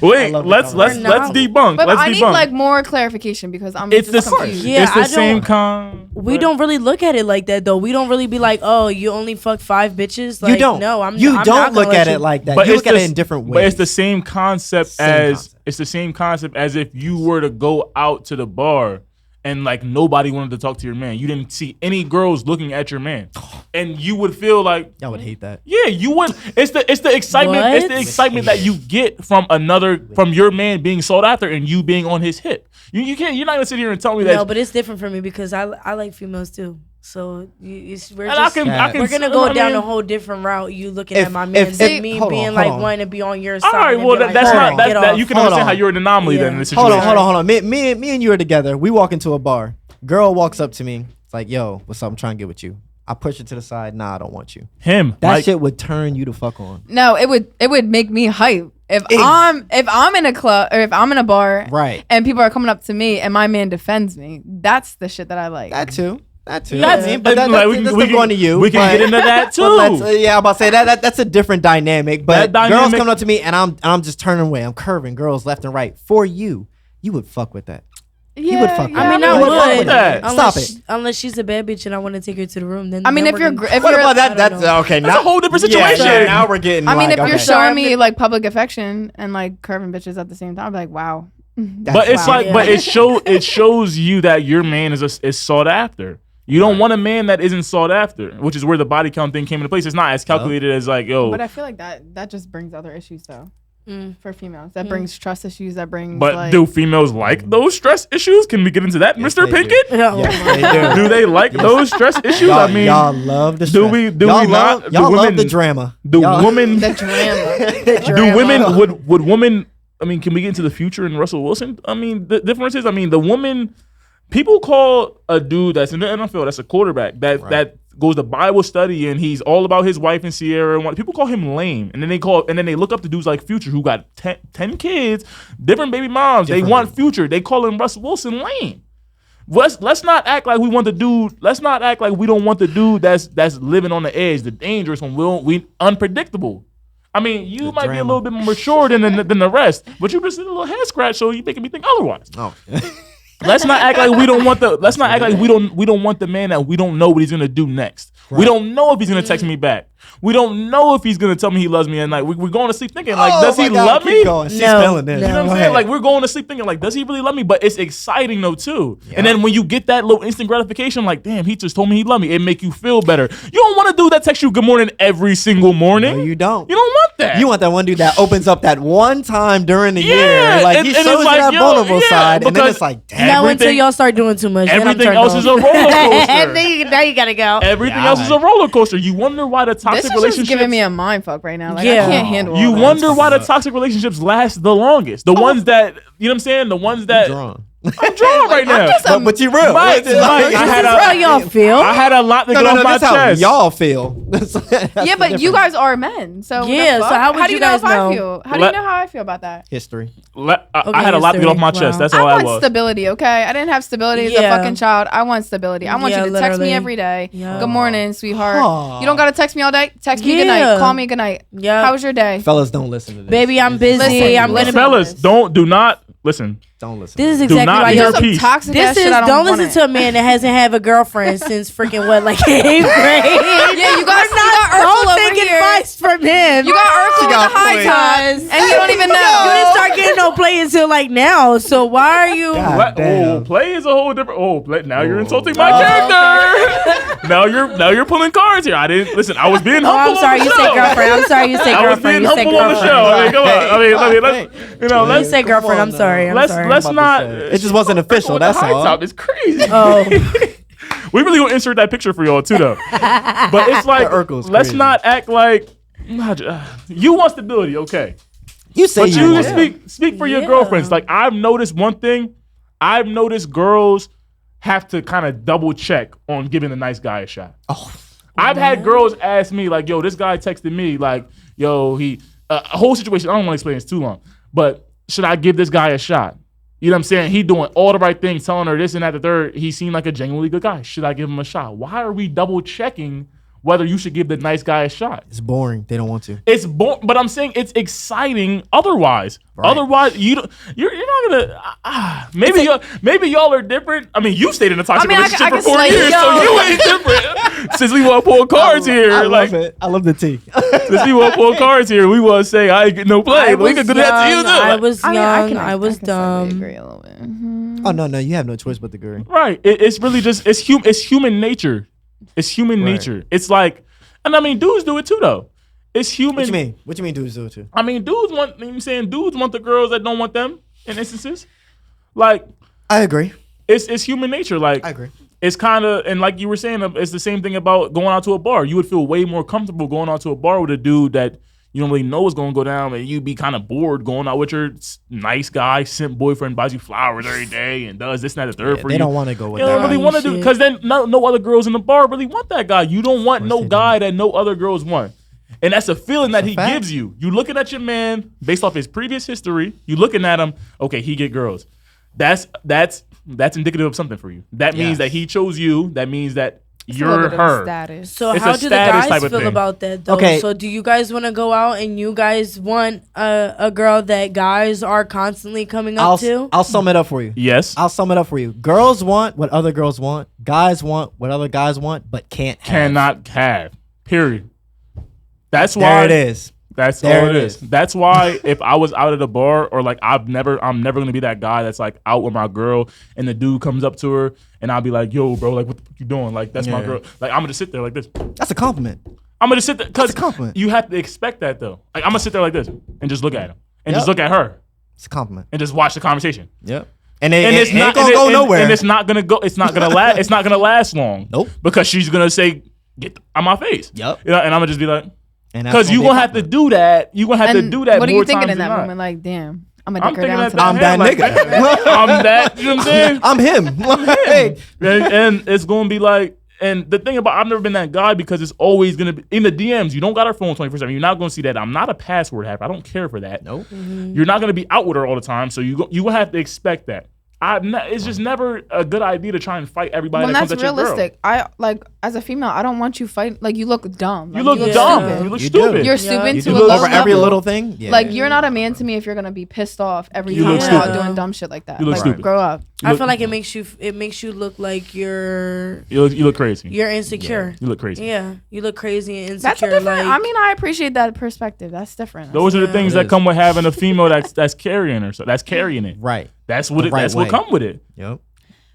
Wait, love the let's conversation. debunk. But let's I debunk. need like more clarification because I'm it's just the confused. Yeah, it's the I same don't- We don't really look at it like that though. We don't really be like, oh, you only fuck 5 bitches. Like, You don't. No, I'm. You I'm not don't gonna look let at you- it like that. But You it's look at the- it in different ways. But it's the same concept Same as concept. it's the same concept as if you were to go out to the bar and like nobody wanted to talk to your man. You didn't see any girls looking at your man, and you would feel like Y'all would hate that. yeah, you would. It's the excitement. What? It's the excitement that you get from your man being sought after and you being on his hip. You can't. You're not gonna sit here and tell me that. No, but it's different for me because I like females too. So we're And just we're gonna go down a whole different route. You looking at my man than me being like wanting to be on your side. All right, and well be like, that's "Hold not on, that. get That off." you can Hold understand on. how you're an anomaly then in this situation. Hold on. Me and you are together. We walk into a bar. Girl walks up to me. It's like, yo, what's up? I'm trying to get with you. I push her to the side. Nah, I don't want you. Him. That Mike, shit would turn you the fuck on. No, it would make me hype. If I'm in a club or if I'm in a bar, Right. and people are coming up to me and my man defends me, that's the shit that I like. That too. That's- I mean, but like, that's we still going to you. We can but- get into that too. Yeah, I'm about to say that's a different dynamic. But That girls dynamic- coming up to me and I'm just turning away. I'm curving girls left and right for you. You would fuck with that. yeah, would fuck yeah, with I mean, Yeah, I what's wrong would. with that? Stop it. Unless she's a bad bitch and I want to take her to the room. Then I mean, then if we're you're gonna- if What you're, about that? I That's don't know. okay. That's a whole different situation. Yeah, now we're getting. I mean, like, if you're okay. showing me like public affection and like curving bitches at the same time, I'm like, wow. But it's Wow. like, but it shows you that your man is sought after. You don't want a man that isn't sought after, which is where the body count thing came into place. It's not as calculated as like, yo. But I feel like that just brings other issues though. For females, that brings trust issues. That brings. But like, do females like those stress issues? Can we get into that, Yes, Mr. they do. Pinkett? Yes, they do. Do they like those stress issues? Y'all, I mean, y'all love the do stress. we- do y'all we love, not- do Y'all love women- the drama. do Y'all- women the drama. do women would women? I mean, can we get into the future in Russell Wilson? I mean, the difference is, I mean, the woman. People call a dude that's in the NFL, that's a quarterback that goes to Bible study and he's all about his wife and Sierra. And people call him lame, and then they look up to dudes like Future who got 10 kids, different baby moms. They want Future. They call him Russell Wilson lame. Let's not act like we want the dude. Let's not act like we don't want the dude that's living on the edge, the dangerous one. We unpredictable. I mean, you might be a little bit more mature than the rest, but you just did a little head scratch, so you making me think otherwise. Oh. Let's not act like we don't want the. Let's not act like we don't want the man that we don't know what he's gonna do next. Right. We don't know if he's gonna text me back. We don't know if he's gonna tell me he loves me at night. We're going to sleep thinking like, does he love me? She's No, feeling this. no. You know what I'm saying? Like, we're going to sleep thinking like, does he really love me? But it's exciting though too. Yeah. And then when you get that little instant gratification, like, damn, he just told me he loved me. It make you feel better. You don't want to do that text you good morning every single morning. No, you don't. You don't want that. You want that one dude that opens up that one time during the Yeah, year. Like, and- he and shows it's you like, that yo, vulnerable yeah, side. And then because it's like, damn. Now until Everything- y'all start doing too much, then I'm Everything turned else off. is a roller coaster. now you gotta go. Everything Yeah, else is a roller coaster. You wonder why the This toxic is just relationships. giving me a mind fuck right now. Like, Yeah. I can't handle. You all that. wonder why the toxic relationships last the longest. The ones that, you know what I'm saying? The ones that. Drawn. I'm drawn right now. But you real. Mike, It's Mike, like- I This had is a- how y'all feel. I had a lot to No, get off my that's how chest. y'all feel. Yeah, but you guys are men, so Yeah, the so fuck? how would do you you know guys if I know? feel? How do you know how I feel about that? History. I had a lot to get off my history. chest. Wow. That's I all I want was. stability, okay? I didn't have stability as a Yeah. fucking child. I want stability. I want Yeah, you to text me literally. every day. Yeah. Good morning, sweetheart. Huh. You don't gotta text me all day. Text me good night. Yeah. Call me good night. Yeah. How was your day? Fellas, don't listen to this. Baby, I'm busy. Listen, I'm gonna. listen. Fellas, do not listen. Don't listen. This is to exactly not why be y'all. her piece. Toxic This ass is shit. I don't want listen it. to a man that hasn't had a girlfriend since freaking what, like 8th grade. Yeah, you got Urkel Don't over take here. advice from him. You got Urkel with got the high points. top, and you don't even You know. didn't start getting no play until like now. So why are you? God What? damn. Oh, play is a whole different. Oh, play, now you're Oh. insulting my character. now you're pulling cards here. I didn't listen. I was being Oh, humble. I'm sorry. on You the said show. girlfriend. I'm sorry. You said I was being girlfriend. You said humble on the show. girlfriend. I mean, come on. I mean, let's You said girlfriend. I'm sorry. I'm let's sorry. let's I'm not. about to say. It just wasn't official, With that's the high all. top is crazy. Oh, We really gonna insert that picture for y'all too, though. But it's like, The Urkel's let's crazy. not act like you want stability, okay? You say But you you want speak for your Yeah. girlfriends. Like, I've noticed one thing. I've noticed girls have to kind of double check on giving a nice guy a shot. Oh. I've had girls ask me like, "Yo, this guy texted me like, yo, he a whole situation. I don't want to explain this too long, but should I give this guy a shot? You know what I'm saying? He doing all the right things, telling her this and that, the third. He seemed like a genuinely good guy. Should I give him a shot? Why are we double checking whether you should give the nice guy a shot? It's boring. They don't want to. It's but I'm saying it's exciting. Otherwise, Right. otherwise you're not gonna. Maybe y'all are different. I mean, you stayed in a toxic I mean, I relationship can for 4 slay years, so yo. you ain't different. Since we want to pull cards here, I like love it. I love the tea. since we want to pull cards here, we want to say I ain't get no play. I But we was can do that to you young. too. I was I mean, young. can- I was can slightly dumb. agree a little bit. Mhm. Oh no, you have no choice but to agree. Right. It's really just it's human nature. It's human nature. It's like, and I mean, dudes do it too though. It's human. What you mean? What you mean dudes do it too? I mean, dudes want. You know what I'm saying, dudes want the girls that don't want them in instances. Like, I agree. it's human nature. Like, I agree. It's kind of, and like you were saying, it's the same thing about going out to a bar. You would feel way more comfortable going out to a bar with a dude that you don't really know what's going to go down, and you'd be kind of bored going out with your nice guy, simp boyfriend, buys you flowers every day, and does this and that, the third for you. They don't want to go with They that. don't really want to do, because then no other girls in the bar really want that guy. You don't want no guy that no other girls want. And that's a feeling that he gives you. You looking at your man based off his previous history. You looking at him, okay, he get girls. That's indicative of something for you. That means that he chose you. That means that you're her. Status. So It's how a do the status type guys of feel thing. about that though? Okay. So do you guys want to go out and you guys want a girl that guys are constantly coming up to? I'll sum it up for you. Yes. I'll sum it up for you. Girls want what other girls want. Guys want what other guys want, but can't have. Cannot have. Period. That's There why it is. That's There all it it is. is. That's why if I was out at a bar or like I'm never gonna be that guy that's like out with my girl and the dude comes up to her and I'll be like, yo, bro, like what the fuck you doing? Like that's my Yeah. girl. Like I'm gonna just sit there like this. That's a compliment. I'm gonna sit there because That's a compliment. you have to expect that though. Like I'm gonna sit there like this and just look at him and just Yep. look at her It's a compliment. and just watch the conversation. Yep. And And it's not gonna go nowhere. And it's not gonna go. It's not gonna last. It's not gonna last long. Nope. Because she's gonna say, "Get on my face." Yep. You know, and I'm gonna just be like, And that's because you be gonna a have to compliment. do that. You gonna have to do that. What are more you thinking times in that than not. moment? Like, damn, I'm gonna I'm dick her thinking down that tonight. I'm that like, nigga. I'm that. You know what I'm saying? I'm him. Like, and it's gonna be like, and the thing about I've never been that guy because it's always gonna be in the DMs. You don't got her phone 24/7. You're not gonna see that. I'm not a password hacker. I don't care for that. nope. You're not gonna be out with her all the time, so you gonna have to expect that. It's just never a good idea to try and fight everybody Well, that comes that's at your girl. realistic. I like as a female, I don't want you fighting. Like you look dumb. You Like, look Yeah. dumb. stupid. You look You do. stupid. You're Yeah. stupid You to do a look low Over every level. little thing. Yeah. Like you're not a man to me if you're gonna be pissed off every You time look you're out stupid. doing dumb shit like that. You look like, stupid. Grow up. I look- feel like it makes you look like you're You look crazy. insecure. You look crazy. Yeah, you look crazy and That's a insecure. different. Like I mean, I appreciate that perspective. That's different. Those are the things It that is. come with having a female that's carrying her. So that's carrying it. Right. That's what The right that's what way. come with it. Yep.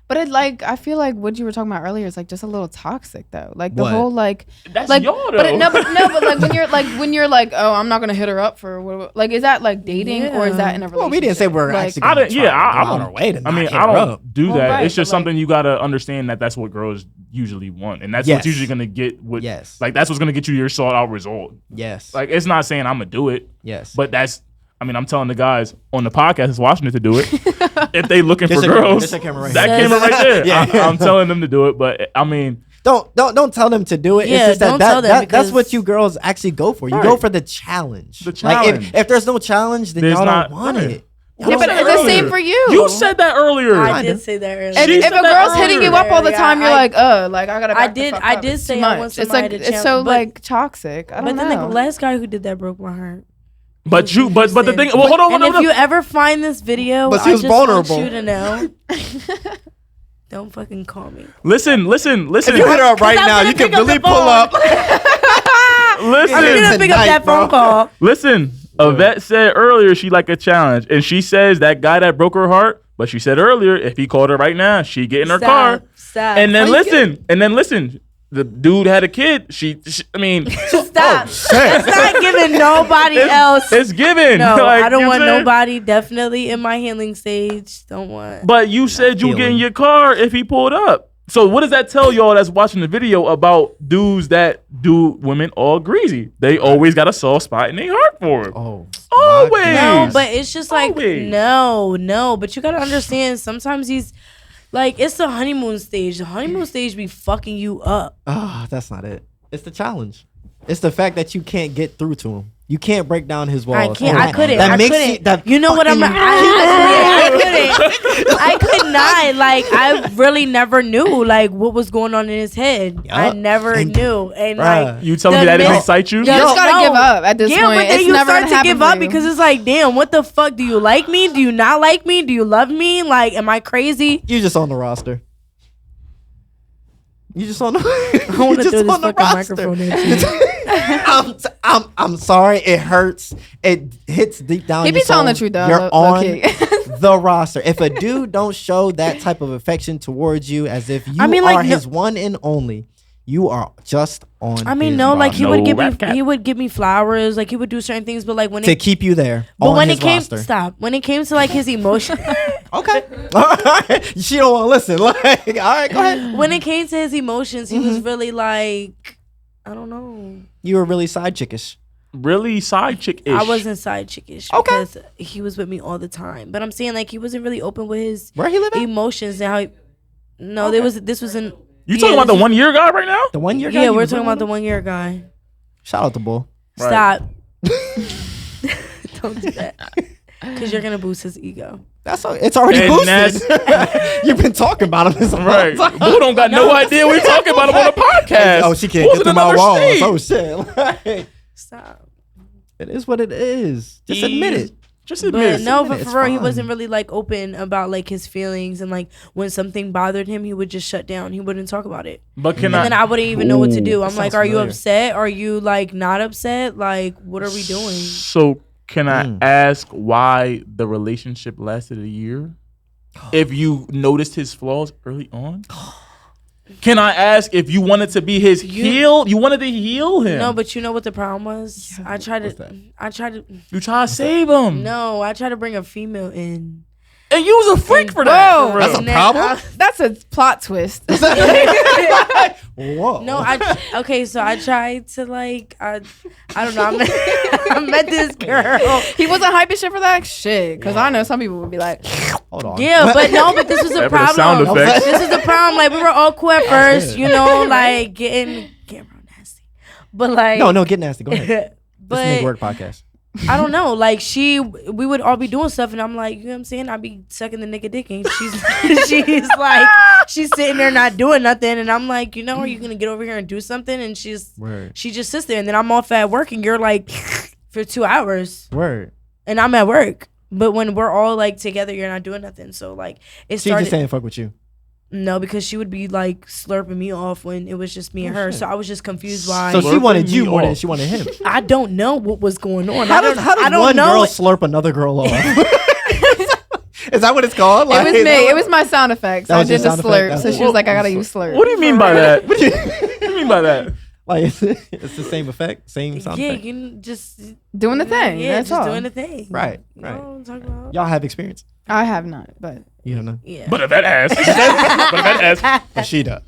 But it like I feel like what you were talking about earlier is like just a little toxic though. Like the What? whole like That's like y'all though. but like when you're like oh I'm not gonna hit her up for what, like is that like dating or is that in a relationship? Well, we didn't say we're like, actually I gonna didn't. Yeah, try to go I on our way to I not mean, hit I her don't up. do Well, that. right, It's just but, like- something you gotta understand that's what girls usually want, and that's Yes. what's usually gonna get. What, Yes. Like that's what's gonna get you your sought out result. Yes. Like it's not saying I'm gonna do it, yes. but that's. I mean, I'm telling the guys on the podcast that's watching it to do it. If they looking This for your camera, girls, this your camera right that here. camera right there. Yeah. I'm telling them to do it, but I mean, don't tell them to do it. Yeah, It's just don't that, tell them that's because- what you girls actually go for. You Right. go for the challenge. The Like challenge. if there's no challenge, then There's y'all not- don't want right. it. yeah, but said it's the earlier. same for you. You said that earlier. I Kinda. did say that earlier. If, She if said a that girl's hitting earlier. you up all the Yeah, time, you're like, like I gotta. I back the did- fuck I up. did It's say too I much. want It's somebody like to it's so challenge, but- like toxic. I don't But then know. the last guy who did that broke my heart. But the thing. Well, hold on. And if you ever find this video, But she I was just vulnerable. want you to know. Don't fucking call me. Listen. If you hit her up right I'm now, gonna you can pick up really the pull phone. up. I'm Listen. gonna pick up Tonight, that phone bro. call. Listen, Yvette said earlier she like a challenge, and she says that guy that broke her heart. But she said earlier, if he called her right now, she get in her car. Stop. And then How you listen. The dude had a kid. I mean, Stop. That's not giving nobody else. it's given. No, Like, I don't you know want what I'm saying? nobody. Definitely in my healing stage. Don't want. But you said you get in feeling. your car if he pulled up. So what does that tell y'all that's watching the video about dudes that do women all greasy? They always got a soft spot in their heart for him. Oh, Always. No, but it's just like Always. no. But you gotta understand. Sometimes he's like it's the honeymoon stage. The honeymoon stage be fucking you up. that's not it. It's the challenge. It's the fact that you can't get through to him. You can't break down his walls. I can't. And I couldn't. That I makes couldn't. you. That You know what I'm? fucking- I couldn't. I could not. Like I really never knew like what was going on in his head. I Yup. never And- knew. And Bruh. like You telling me the that didn't mil- excite you? You just gotta give up at this yeah, point. but then It's you never start gonna to happen give for up you. because it's like, damn, what the fuck? Do you like me? Do you not like me? Do you love me? Like, am I crazy? You just on the roster. You just on the. I want to you throw just this on the fucking roster. microphone at you. I'm sorry. It hurts. It hits deep down. He your be telling soul. the truth though. You're low on key. the roster. If a dude don't show that type of affection towards you, as if you like, are his one and only, you are just on. I mean, his no, like he roster. would give me flowers, like he would do certain things, but like when to keep you there. but on when his it came, roster. when it came to like his emotion, Okay, all right. She don't want to listen. Like, all right, go ahead. when it came to his emotions, he was really like, I don't know. You were really side chickish. Really side chick-ish. I wasn't side chickish Okay. because he was with me all the time. But I'm saying like he wasn't really open with his Where he live at? emotions and how he, no, there was this was in You talking about the 1 year guy right now? The 1 year guy. yeah, you we're was talking living about the with? 1 year guy. Shout out to Bull. Right. Stop. Don't do that. Because you're gonna boost his ego. It's already And boosted. You've been talking about him this whole Right. time. Boo don't got no idea we're talking about him on the podcast. Oh, she can't Who's get in through my another walls. state? Oh shit. Like, Stop. it is what it is. Just admit it. Just But admit it. no, admit but it. for real, he It's wasn't fine. really like open about like his feelings, and like when something bothered him, he would just shut down. He wouldn't talk about it. But can And then I wouldn't even know what to Ooh. do. I'm That like, sounds are you familiar. upset? Are you like not upset? Like, what are we doing? So can I ask why the relationship lasted a year? If you noticed his flaws early on? Can I ask if you wanted to be his heal? You wanted to heal him. No, but you know what the problem was? what's I tried that? to. You try to save him. No, I tried to bring a female in. And you was a freak for that. Whoa. for real. That's a And then problem? That's a plot twist. Whoa. No, okay, so I tried to like I don't know. I met this girl. He wasn't hyping shit for that shit. Because I know some people would be like, Hold on. Yeah, but no, but this was a Wait for the sound problem. effects. This is the problem. Like we were all cool at first, you know, like getting real nasty. But like No, get nasty. Go ahead. This but is Make Work podcast. I don't know. Like we would all be doing stuff, and I'm like, you know what I'm saying? I'd be sucking the nigga dick, and she's like, she's sitting there not doing nothing, and I'm like, you know, are you gonna get over here and do something? And she just sits there, and then I'm off at work, and you're like, for 2 hours, Word. and I'm at work. But when we're all like together, you're not doing nothing. So like it She started. just saying fuck with you. No, because she would be like slurping me off when it was just me and her. shit. So I was just confused why. So she Slurping wanted you me more than off. she wanted him. I don't know what was going on. How does I don't one know. girl slurp another girl off? Is that what it's called? it was me. It was my sound effects. That I was your did the sound effect? slurp. So she was like, I gotta use slurp. What do you mean by that? What do you mean by that? Like it's the same effect, same sound Yeah, effect. you just Doing the thing. Yeah, That's just all. doing the thing. Right, You right. know what I'm talking about? Y'all have experience. I have not, but You don't know, Yeah. But that ass. But that ass. but she does.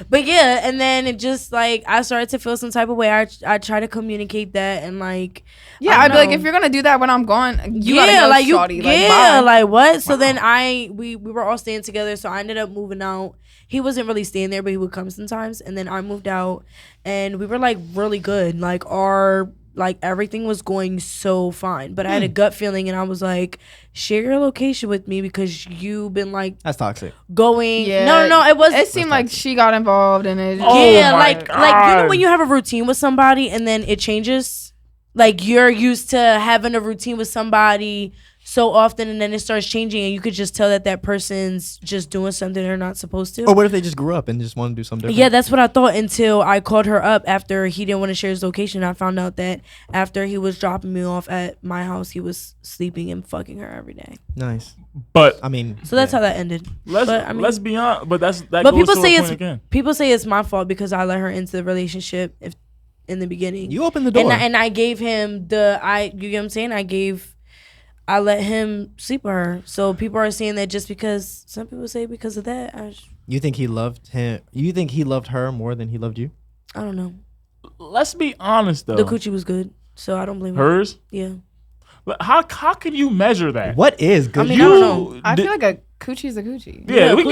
But yeah, and then it just like I started to feel some type of way. I try to communicate that and like yeah, I I'd be like, know. if you're gonna do that when I'm gone, you yeah, gotta go, like you, shawty. yeah, bye. like what? So then we were all staying together. So I ended up moving out. He wasn't really staying there, but he would come sometimes. And then I moved out, and we were like really good. Like everything was going so fine. But I had a gut feeling, and I was like, share your location with me because you've been like That's toxic. going. Yeah. No, it was. It seemed like she got involved in it. Oh Yeah, my like you know God. when you have a routine with somebody and then it changes, like you're used to having a routine with somebody so often and then it starts changing and you could just tell that person's just doing something they're not supposed to. Or what if they just grew up and just want to do something different? Yeah, that's what I thought until I called her up after he didn't want to share his location. I found out that after he was dropping me off at my house, he was sleeping and fucking her every day. Nice. But I mean, So that's how that ended. let's be honest. But that But goes people to say a it's point again. people say it's my fault because I let her into the relationship in the beginning. you open the door. And I gave him you get what I'm saying? I let him sleep with her. So people are saying that just because some people say because of that. You think he loved him? You think he loved her more than he loved you? I don't know. Let's be honest though. The coochie was good, so I don't blame her. Hers. Yeah. How can you measure that? What is good? I mean, I don't know. I feel like a coochie's a coochie. Yeah, we can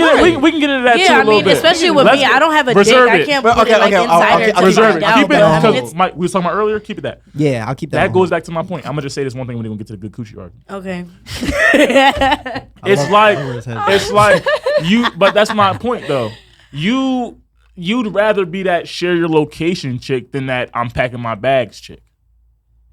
get into that too Yeah, a I little mean, bit. especially with Let's me, I don't have a dick. reserve I it. can't Well, put it like okay, inside her to Reserve find it. out. Keep it but I mean, because Mike, we was talking about earlier. Keep it that. Yeah, I'll keep that. That on goes hold. back to my point. I'm gonna just say this one thing when we're gonna get to the good coochie argument. okay. I It's love- like I love where his head's it's like you, but that's my point though. You'd rather be that share your location chick than that I'm packing my bags chick.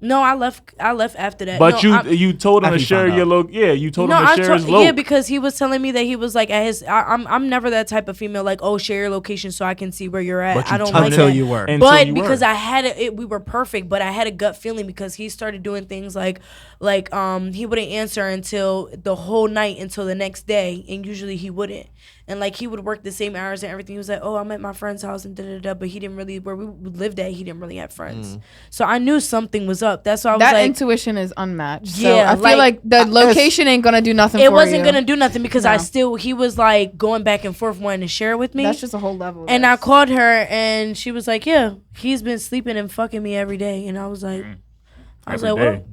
No, I left after that. But no, you told him After to you share found your out. loc. Yeah, you told No, him to I share his told loc. yeah, because he was telling me that he was like at his. I'm never that type of female. Like, oh, share your location so I can see where you're at. But you I don't turned like Until that. you were. Until But you because were. I had we were perfect. But I had a gut feeling because he started doing things like he wouldn't answer until the whole night until the next day, and usually he wouldn't. And like he would work the same hours and everything. He was like, oh, I'm at my friend's house and da da da. But he didn't really where we lived at. He didn't really have friends. So I knew something was up. That's why I was That like. intuition is unmatched. So Yeah, I feel like the location ain't gonna do nothing. It for wasn't you. gonna do nothing because No. he was like going back and forth wanting to share with me. That's just a whole level. of and I this. called her and she was like, yeah, he's been sleeping and fucking me every day. And I was like, Every what? day.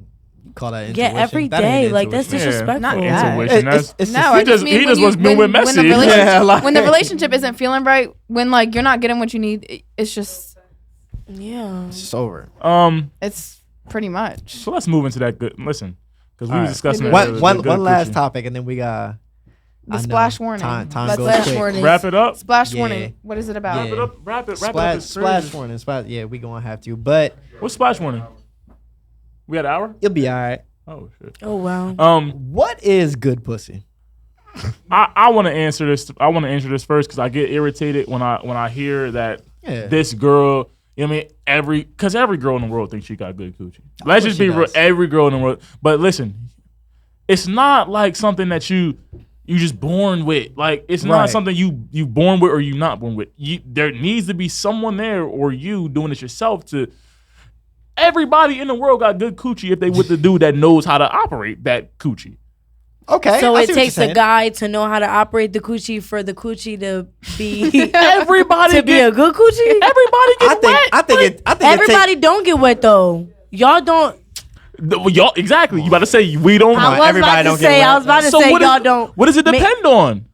Call that Yeah, intuition. every That ain't day. Like that's intuition. disrespectful. Not that. Intuition. That's, It's No, just- I he just just- mean he when just you- was moving when messy. the relationship, Yeah, like- when the relationship isn't feeling right, when like you're not getting what you need, it's just Yeah. It's just over. it's pretty much. So let's move into that. Good. Listen, because we All were right. discussing it One, earlier, one, the good one last coochie. topic, and then we got The I know, splash warning. Time Let's goes Splash quick. warning. Wrap it up. Splash Yeah. warning. What is it about? Yeah. Wrap it up. Wrap it Splash, up. splash warning. Splash. Yeah, we gonna have to, but What's splash warning? We had an hour. it'll be all right. Oh shit. Oh wow. What is good pussy? I want to answer this. I want to answer this first because I get irritated when I hear that Yeah. this girl. You know what I mean, because every girl in the world thinks she got good coochie. Let's course just be she real. does. Every girl in the world. But listen, it's not like something that you just born with. Like it's not Right. something you born with or you not born with. There needs to be someone there or you doing it yourself to. Everybody in the world got good coochie if they with the dude that knows how to operate that coochie. Okay. So I it see what takes you're a saying. guy to know how to operate the coochie for the coochie to be Everybody to be a good coochie. Everybody get I think. wet. I think it. I think Everybody don't get wet though. Y'all don't. Y'all exactly. You about to say we don't. I on, was everybody about to don't get say. wet. I was about to So say what y'all is- don't. What does it depend on?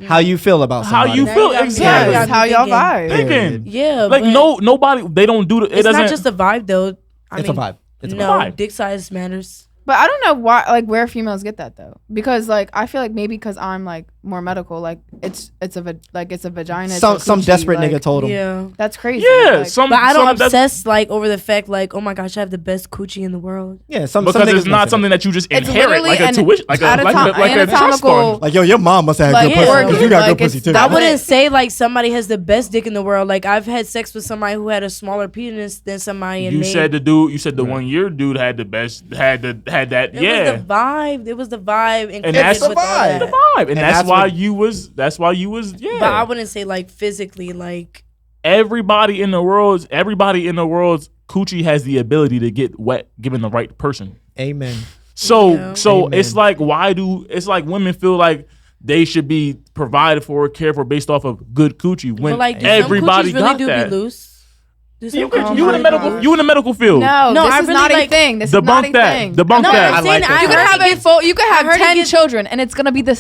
How you feel about How somebody? you Now feel you got me- exactly? now That's you how y'all thinking. vibe. Thinking Yeah, like but nobody. They don't do the. It It's doesn't. not just a vibe though. It's a vibe. It's a no, vibe. dick size matters. But I don't know why, like, where females get that though, because like I feel like maybe because I'm like more medical, like it's a vagina. it's a Some coochie, desperate like, nigga told him. Yeah. That's crazy. yeah. like, Some. But I don't that's- obsess like over the fact like, oh my gosh, I have the best coochie in the world. Yeah, some because niggas it's not mess with something it. that you just It's inherit literally like a an tuition, like a trust anatomical- fund. Like yo, your mom must have Like, good pussy organ, because you got like, good pussy it's too. that I would- wouldn't say like somebody has the best dick in the world. Like I've had sex with somebody who had a smaller penis than somebody. And You they, said the dude. You said the one year dude had the best. Had that. it Yeah. was the vibe. It was the vibe, And that's with all the vibe. that. Vibe. And that's that's why what- you was. That's why you was. Yeah. But I wouldn't say like physically like. everybody in the world's coochie has the ability to get wet given the right person. Amen. So Yeah. Amen. it's like it's like women feel like they should be provided for, cared for based off of good coochie when But like, do everybody some coochies really got do that. be loose? Do some You, coochies you in the really medical be loose? you in the medical field. no, No, this I is really not a like- thing. This is not a Debunk that. thing. Debunk No, that. I'm I saying like I that. You could heard have it a gets- full. You could I have heard it 10 gets- children, and it's gonna be the